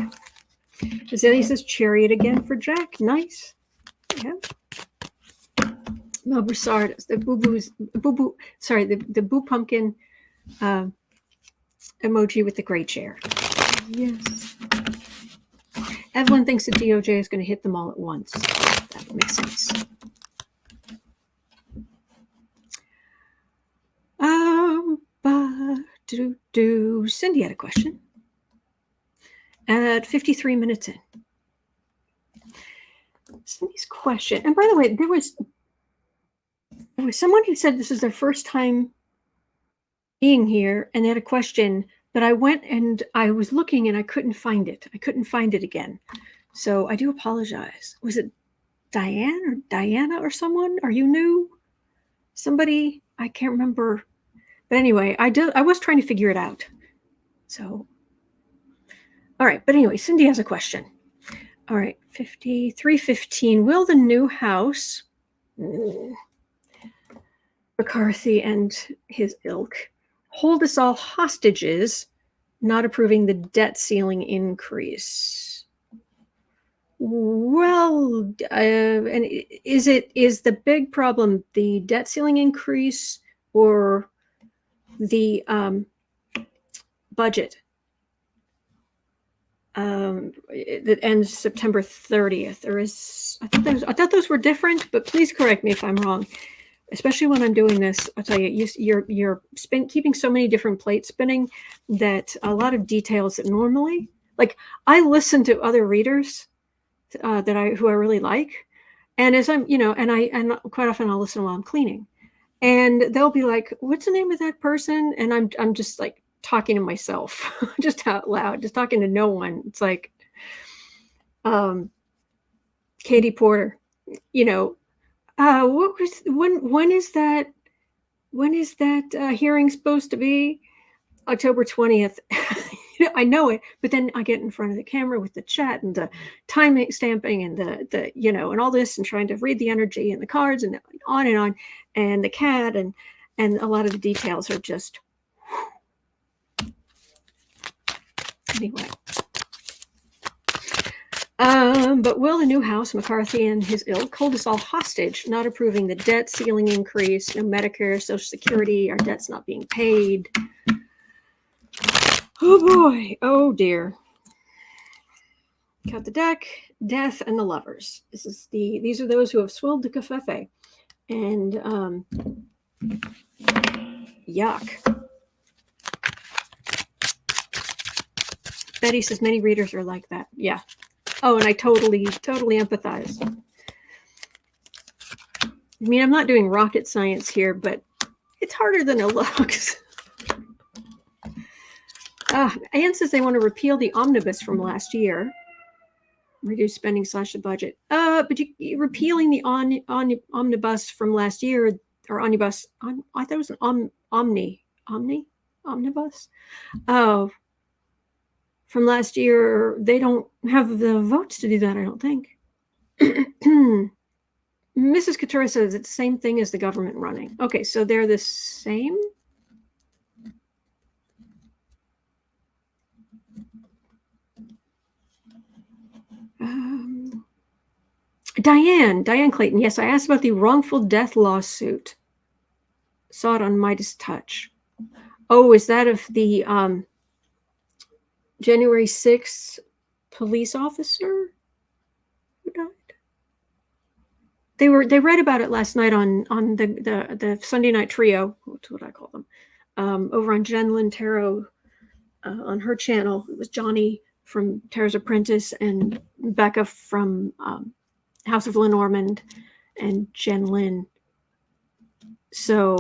Azalea says Chariot again for Jack. Nice. Yeah. No, Broussard, the Boo Pumpkin emoji with the gray chair. Yes. Evelyn thinks the DOJ is going to hit them all at once. That makes sense. Cindy had a question at 53 minutes in. Cindy's question, and by the way, there was someone who said this is their first time being here, and they had a question, but I went and I was looking and I couldn't find it. I couldn't find it again. So I do apologize. Was it Diane or Diana or someone? Are you new? Somebody? I can't remember. But anyway, I was trying to figure it out. So, all right. But anyway, Cindy has a question. All right, 5315. Will the new House, McCarthy and his ilk, hold us all hostages, not approving the debt ceiling increase? Well, and is the big problem the debt ceiling increase or the budget that ends September 30th? Or I thought those were different, but please correct me if I'm wrong. Especially when I'm doing this, I'll tell you, you're keeping so many different plates spinning that a lot of details that normally, like I listen to other readers who I really like, and as I'm, and quite often I'll listen while I'm cleaning, and they'll be like, "What's the name of that person?" And I'm just like talking to myself, just out loud, just talking to no one. It's like, Katie Porter, when is that hearing supposed to be? October 20th. I know it, but then I get in front of the camera with the chat and the time stamping and the and all this, and trying to read the energy and the cards and on, and the cat and a lot of the details are just anyway. But will the new House, McCarthy and his ilk, hold us all hostage, not approving the debt ceiling increase, no Medicare, Social Security, our debt's not being paid? Oh boy. Oh dear. Cut the deck. Death and the lovers. These are those who have swilled the cafefe. And yuck. Betty says many readers are like that. Yeah. Oh, and I totally empathize. I mean, I'm not doing rocket science here, but it's harder than it looks. Anne says they want to repeal the omnibus from last year. Reduce spending / the budget. But you repealing the omnibus from last year, or omnibus, I thought it was an omnibus. Oh, from last year, they don't have the votes to do that, I don't think. Mrs. Couture says it's the same thing as the government running. Okay, so they're the same? Diane Clayton. Yes, I asked about the wrongful death lawsuit. Saw it on Midas Touch. Oh, is that of the January 6th police officer who died? They read about it last night on the Sunday night trio. What's what I call them? Over on Jen Lynn Tarot on her channel. It was Johnny from Tara's Apprentice and Becca from House of Lenormand and Jen Lynn. So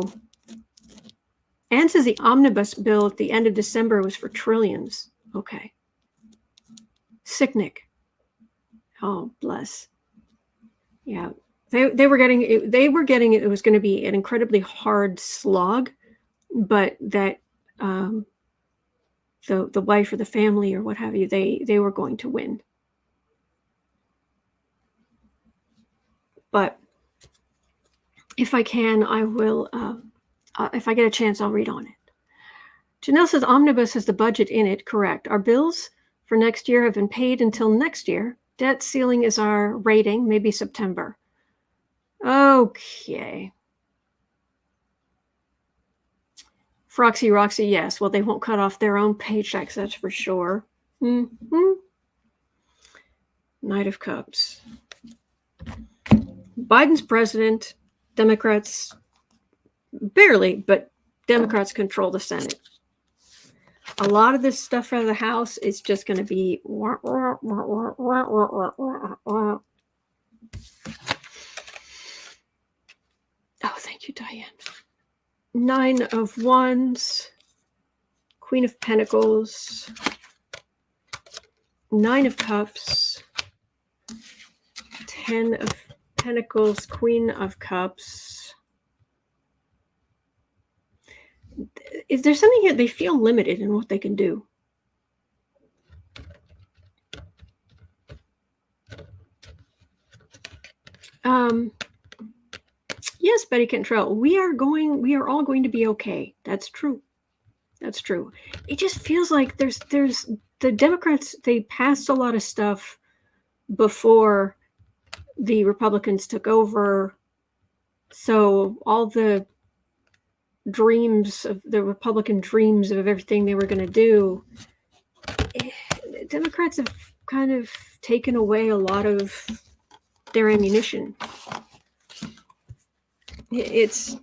Anne says the omnibus bill at the end of December was for trillions. Okay. Sicknick. Oh, bless. Yeah. They were getting it. It was going to be an incredibly hard slog, but that the wife or the family or what have you, they were going to win. But if I can, I will. If I get a chance, I'll read on it. Janelle says omnibus has the budget in it. Correct. Our bills for next year have been paid until next year. Debt ceiling is our rating, maybe September. Okay. Roxy, yes. Well, they won't cut off their own paychecks, that's for sure. Knight of Cups. Biden's president. Democrats, barely, but Democrats control the Senate. A lot of this stuff out of the House is just going to be... Oh, thank you, Diane. 9 of Wands, Queen of Pentacles, 9 of Cups, 10 of Pentacles, Queen of Cups. Is there something here? They feel limited in what they can do. Yes, Betty Cantrell, we are all going to be okay. That's true. That's true. It just feels like there's the Democrats, they passed a lot of stuff before the Republicans took over. So all the dreams of the Republican dreams of everything they were going to do, Democrats have kind of taken away a lot of their ammunition. It's,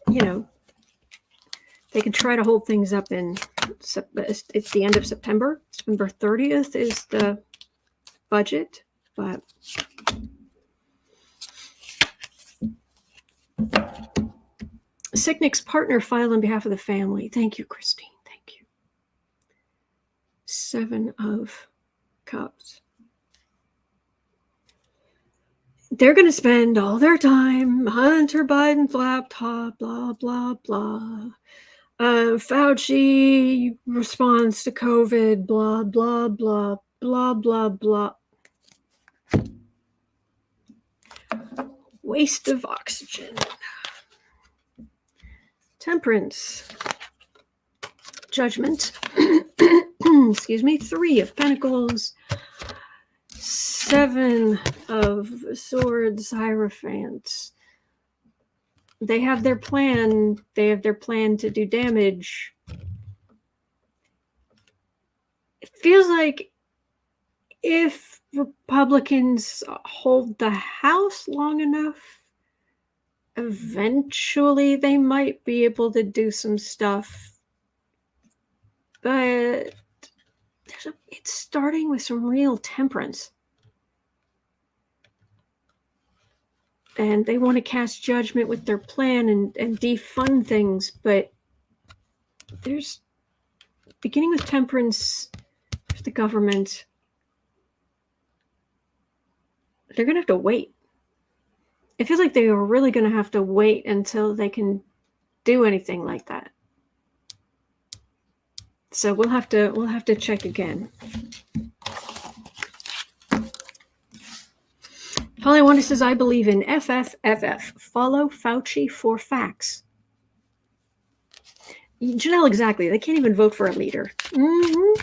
they can try to hold things up it's the end of September. September 30th is the budget, but Sicknick's partner filed on behalf of the family. Thank you, Christine. Thank you. 7 of Cups. They're going to spend all their time, Hunter Biden's laptop, blah, blah, blah. Fauci responds to COVID, blah, blah, blah, blah, blah, blah. Waste of oxygen. Temperance. Judgment. Excuse me. 3 of Pentacles. 7 of Swords, Hierophant. They have their plan. They have their plan to do damage. feels like if Republicans hold the House long enough, eventually they might be able to do some stuff. But it's starting with some real temperance. And they want to cast judgment with their plan and defund things, but there's beginning with temperance for the government. They're going to have to wait. It feels like they are really going to have to wait until they can do anything like that. So we'll have to check again. Holly Wanda says, I believe in FFFF. Follow Fauci for facts. Janelle, exactly. They can't even vote for a leader. Mm-hmm.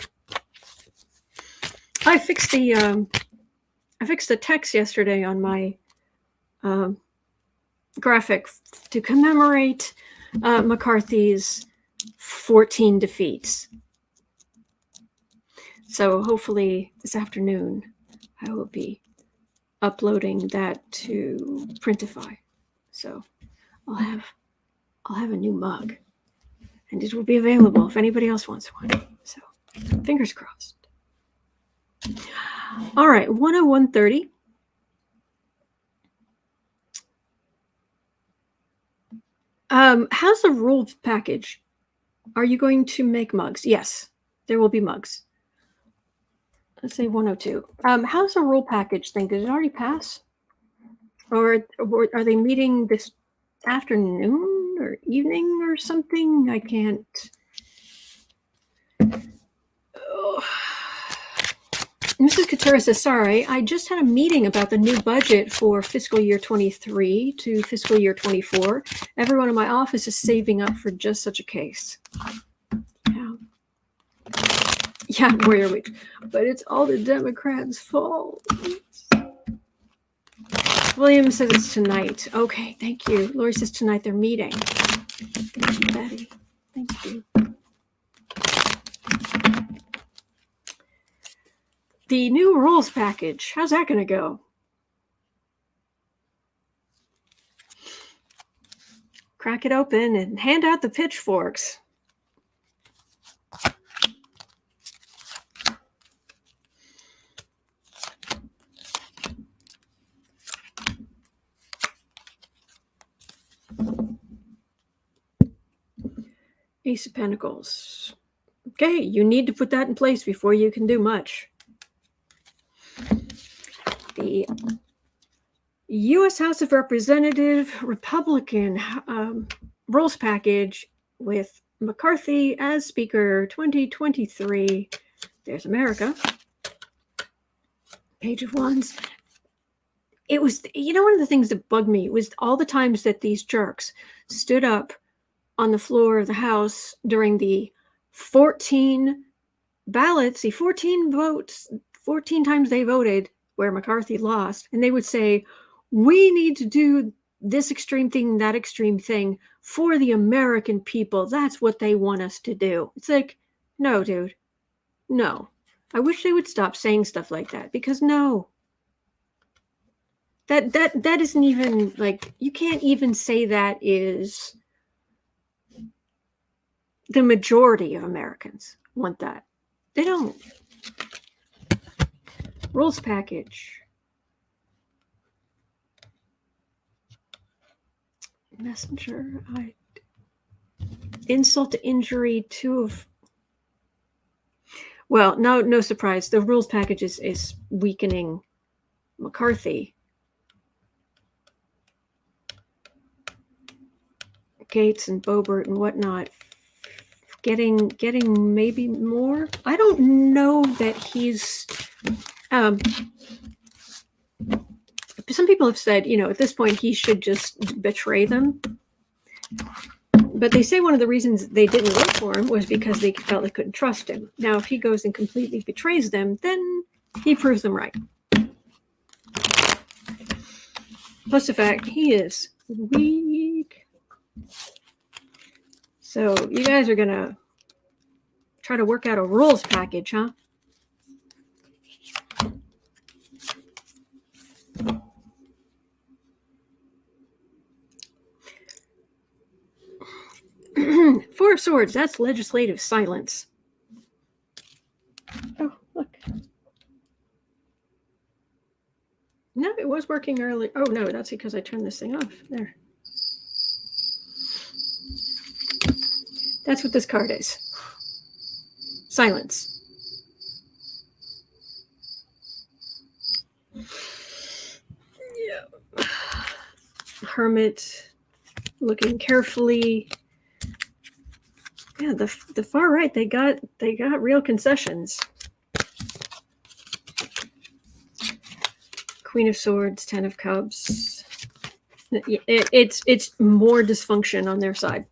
I fixed the text yesterday on my graphic to commemorate McCarthy's 14 defeats. So hopefully this afternoon I will be uploading that to Printify. So I'll have a new mug, and it will be available if anybody else wants one. So fingers crossed. All right, 101.30. How's the rules package? Are you going to make mugs? Yes, there will be mugs. Let's say 102. How's the rule package thing? Did it already pass? Or are they meeting this afternoon or evening or something? I can't. Oh. Mrs. Katura says, sorry, I just had a meeting about the new budget for fiscal year 23 to fiscal year 24. Everyone in my office is saving up for just such a case. Yeah, Warrior Week. But it's all the Democrats' fault. William says it's tonight. Okay, thank you. Lori says tonight they're meeting. Thank you, Betty. Thank you. The new rules package. How's that going to go? Crack it open and hand out the pitchforks. Ace of Pentacles. Okay, you need to put that in place before you can do much. The U.S. House of Representatives Republican rules package with McCarthy as Speaker 2023. There's America. Page of Wands. It was, one of the things that bugged me was all the times that these jerks stood up on the floor of the House during the 14 ballots, the 14 votes, 14 times they voted where McCarthy lost, and they would say, we need to do this extreme thing, that extreme thing for the American people. That's what they want us to do. It's like, no, dude, no. I wish they would stop saying stuff like that, because no. That isn't even, like, you can't even say that is the majority of Americans want that. They don't. Rules package. Messenger. Insult to injury. Well, no surprise. The rules package is weakening McCarthy. Gaetz and Boebert and whatnot. Getting maybe more. I don't know that he's. Some people have said, at this point he should just betray them. But they say one of the reasons they didn't vote for him was because they felt they couldn't trust him. Now, if he goes and completely betrays them, then he proves them right. Plus the fact he is weak. So you guys are going to try to work out a rules package, huh? Four of Swords, that's legislative silence. Oh, look. No, it was working early. Oh, no, that's because I turned this thing off. There. That's what this card is. Silence. Yeah. Hermit, looking carefully. Yeah, the far right, they got real concessions. Queen of Swords, Ten of Cups. It's more dysfunction on their side.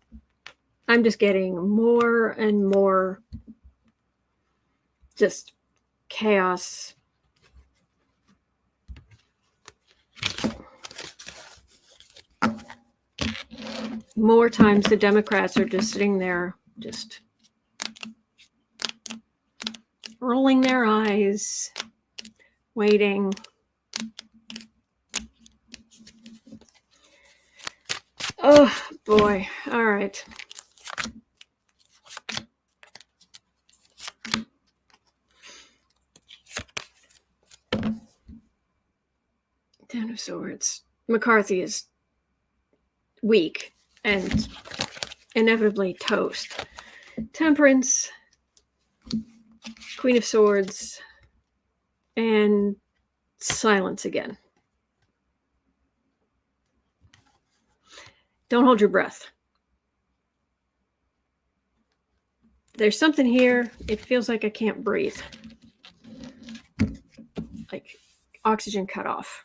I'm just getting more and more just chaos. More times the Democrats are just sitting there, just rolling their eyes, waiting. Oh, boy. All right. Ten of Swords. McCarthy is weak and inevitably toast. Temperance, Queen of Swords, and silence again. Don't hold your breath. There's something here. It feels like I can't breathe. Like oxygen cut off.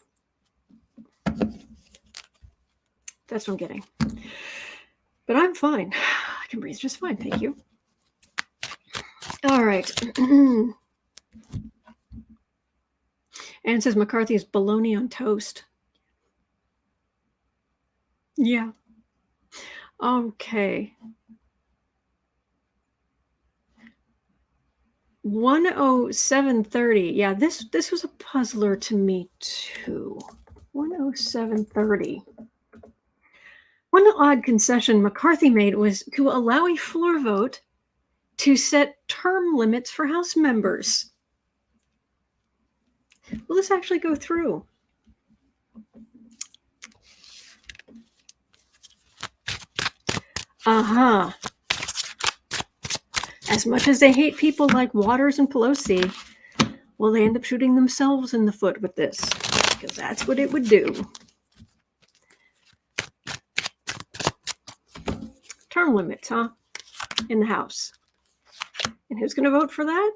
That's what I'm getting. But I'm fine. I can breathe just fine. Thank you. All right. Anne says McCarthy is bologna on toast. Yeah. Okay. 107.30. Yeah, this was a puzzler to me too. 107.30. One odd concession McCarthy made was to allow a floor vote to set term limits for House members. Will this actually go through? Uh-huh. As much as they hate people like Waters and Pelosi, will they end up shooting themselves in the foot with this? Because that's what it would do. Term limits, huh? In the House. And who's going to vote for that?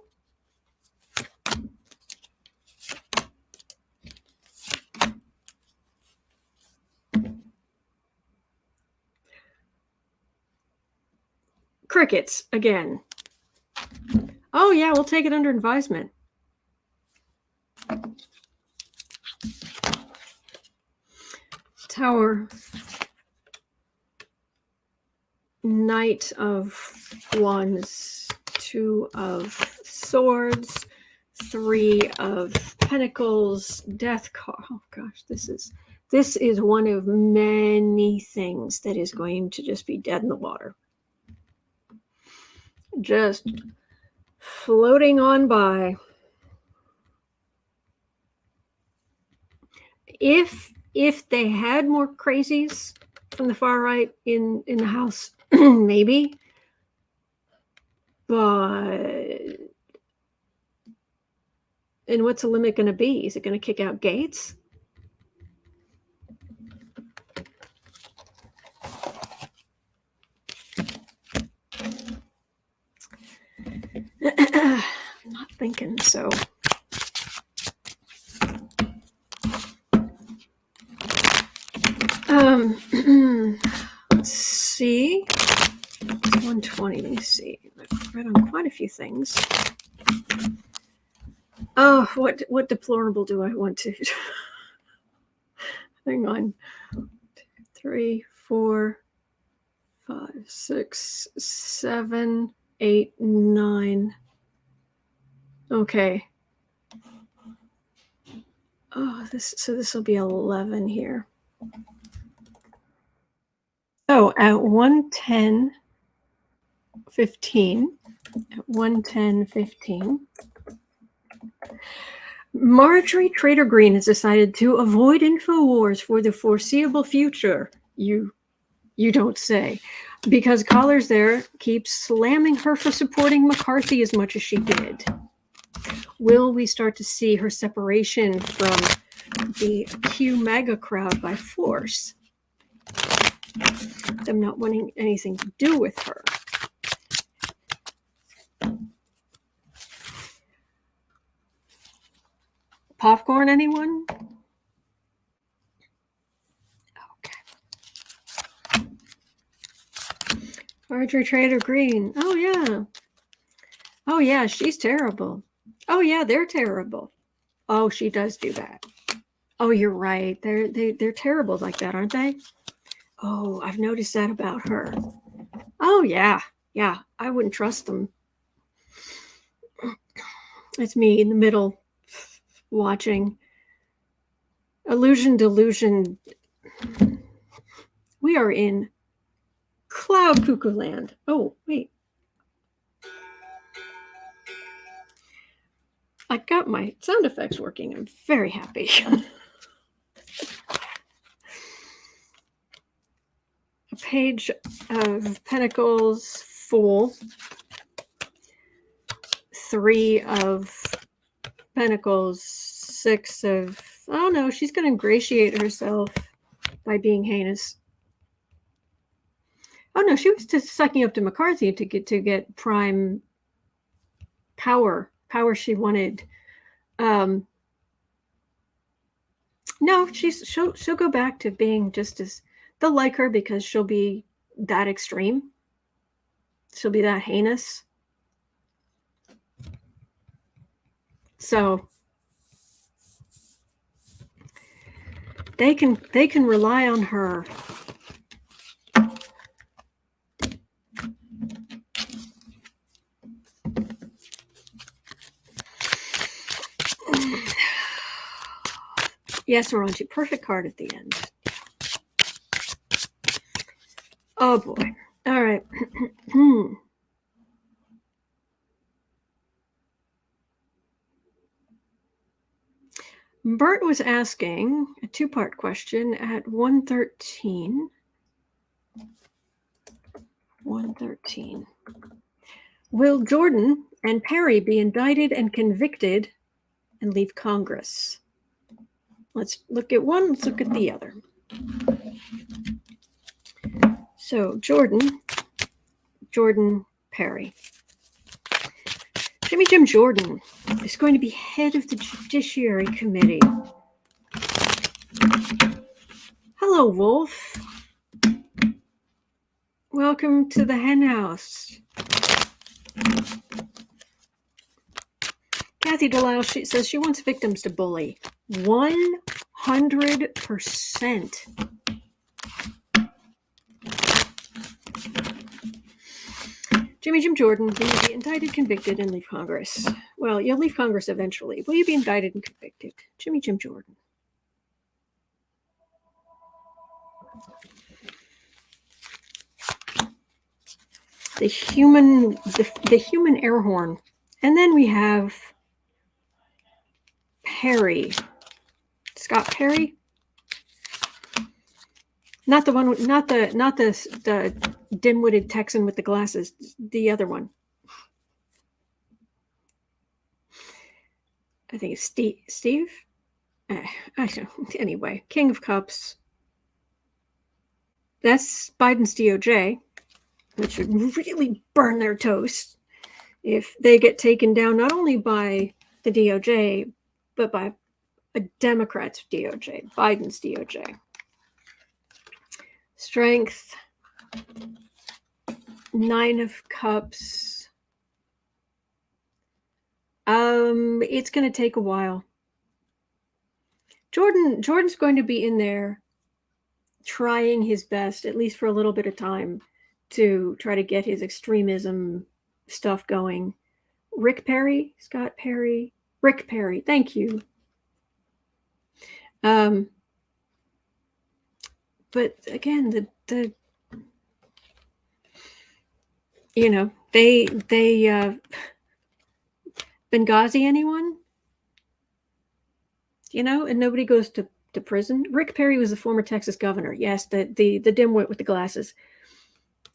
Crickets, again. Oh, yeah, we'll take it under advisement. Tower. Knight of Wands, Two of Swords, Three of Pentacles, Death card. Oh gosh, this is one of many things that is going to just be dead in the water. Just floating on by. If they had more crazies from the far right in the House, maybe. But and what's the limit going to be? Is it going to kick out Gaetz? I'm not thinking so. Let's see. 120. Let me see. I've read on quite a few things. Oh, what deplorable do I want to? Hang on. 3, 4, 5, 6, 7, 8, 9. Okay. Oh, this will be 11 here. Oh, at 1:10:15. At 1:10:15. Marjorie Trader Green has decided to avoid InfoWars for the foreseeable future. You don't say. Because callers there keep slamming her for supporting McCarthy as much as she did. Will we start to see her separation from the Q MAGA crowd by force? Them not wanting anything to do with her. Popcorn, anyone? Okay. Marjorie Trader Green. Oh, yeah. Oh, yeah, she's terrible. Oh, yeah, they're terrible. Oh, she does do that. Oh, you're right. They're terrible like that, aren't they? Oh, I've noticed that about her. Oh, yeah. Yeah, I wouldn't trust them. It's me in the middle watching. Illusion, delusion. We are in cloud cuckoo land. Oh, wait. I got my sound effects working. I'm very happy. A page of Pentacles full. 3 of Pentacles, 6 of... Oh, no, she's going to ingratiate herself by being heinous. Oh, no, she was just sucking up to McCarthy to get prime power she wanted. No, she'll go back to being just as... They'll like her because she'll be that extreme. She'll be that heinous. So they can rely on her. Yes, we're on to perfect card at the end. Oh boy. All right. Bert was asking a 2-part question at 1:13. 1:13. Will Jordan and Perry be indicted and convicted and leave Congress? Let's look at one. Let's look at the other. So Jordan, Perry. Jimmy Jim Jordan is going to be head of the Judiciary Committee. Hello, Wolf. Welcome to the hen house. Kathy Delisle, she says she wants victims to bully. 100%. Jimmy Jim Jordan, will you be indicted, convicted, and leave Congress? Well, you'll leave Congress eventually. Will you be indicted and convicted? Jimmy Jim Jordan. The human air horn. And then we have Perry. Scott Perry. Not the one, not the dim-witted Texan with the glasses. The other one. I think it's Steve. I don't know. Anyway, King of Cups. That's Biden's DOJ, which would really burn their toast if they get taken down not only by the DOJ, but by a Democrat's DOJ, Biden's DOJ. Strength, 9 of Cups. It's going to take a while. Jordan's going to be in there trying his best, at least for a little bit of time, to try to get his extremism stuff going. Rick Perry, Scott Perry, Rick Perry, thank you. But again, the they Benghazi, anyone? And nobody goes to prison. Rick Perry was the former Texas governor. Yes, the dimwit with the glasses.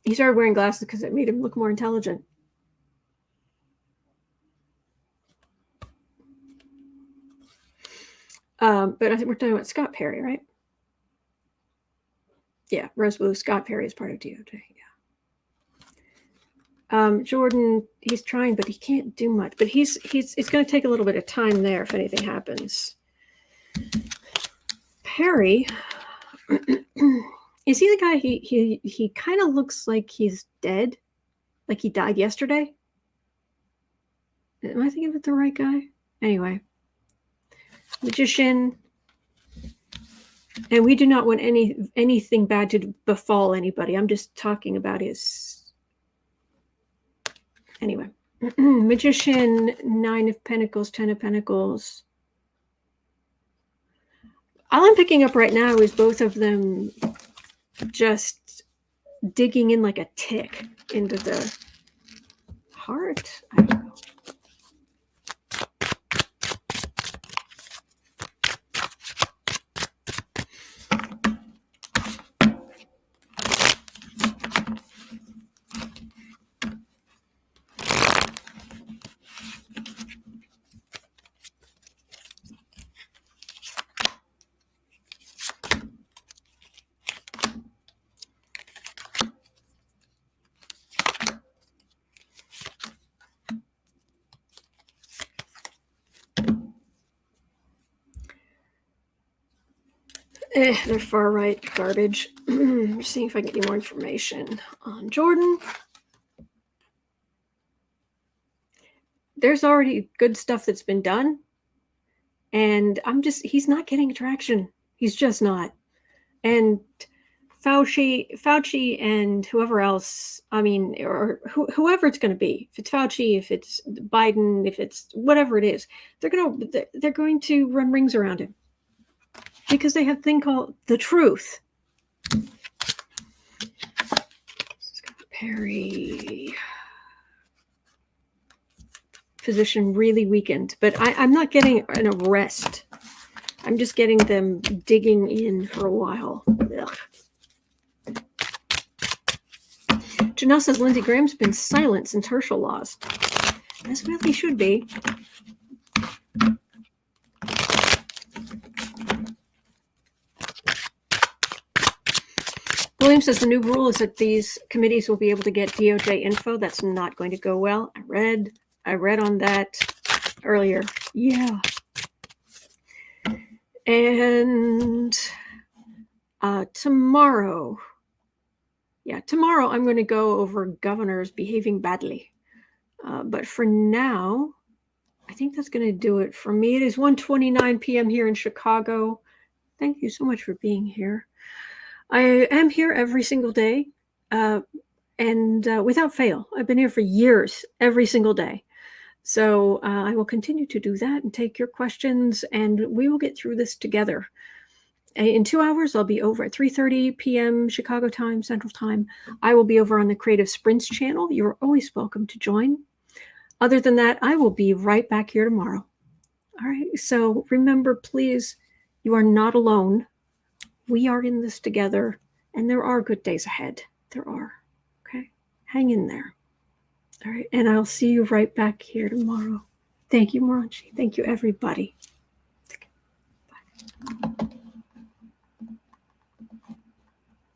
He started wearing glasses because it made him look more intelligent. But I think we're talking about Scott Perry, right? Yeah, Rose Blue. Scott Perry is part of DOJ. Yeah. Jordan, he's trying, but he can't do much. But it's going to take a little bit of time there if anything happens. Perry, is he the guy? He kind of looks like he's dead, like he died yesterday. Am I thinking of the right guy? Anyway, magician. And we do not want anything bad to befall anybody. I'm just talking about his. Anyway, magician, 9 of Pentacles, 10 of Pentacles. All I'm picking up right now is both of them just digging in like a tick into the heart. I don't know. They're far right garbage. Just seeing if I can get any more information on Jordan. There's already good stuff that's been done. And he's not getting traction. He's just not. And Fauci and whoever else, or whoever it's going to be, if it's Fauci, if it's Biden, if it's whatever it is, they're going to run rings around him. Because they have a thing called the truth. Scott Perry. Position really weakened. But I'm not getting an arrest. I'm just getting them digging in for a while. Ugh. Janelle says Lindsey Graham's been silent since Herschel lost. As well he should be. William says the new rule is that these committees will be able to get DOJ info. That's not going to go well. I read on that earlier. Yeah. And tomorrow I'm going to go over governors behaving badly. But for now, I think that's going to do it for me. It is 1:29 p.m. here in Chicago. Thank you so much for being here. I am here every single day, and without fail. I've been here for years, every single day. So I will continue to do that and take your questions, and we will get through this together. In 2 hours, I'll be over at 3:30 p.m. Chicago time, Central Time. I will be over on the Creative Sprints channel. You're always welcome to join. Other than that, I will be right back here tomorrow. All right. So remember, please, you are not alone. We are in this together, and there are good days ahead. There are. Okay. Hang in there. All right. And I'll see you right back here tomorrow. Thank you, Moranchi. Thank you, everybody.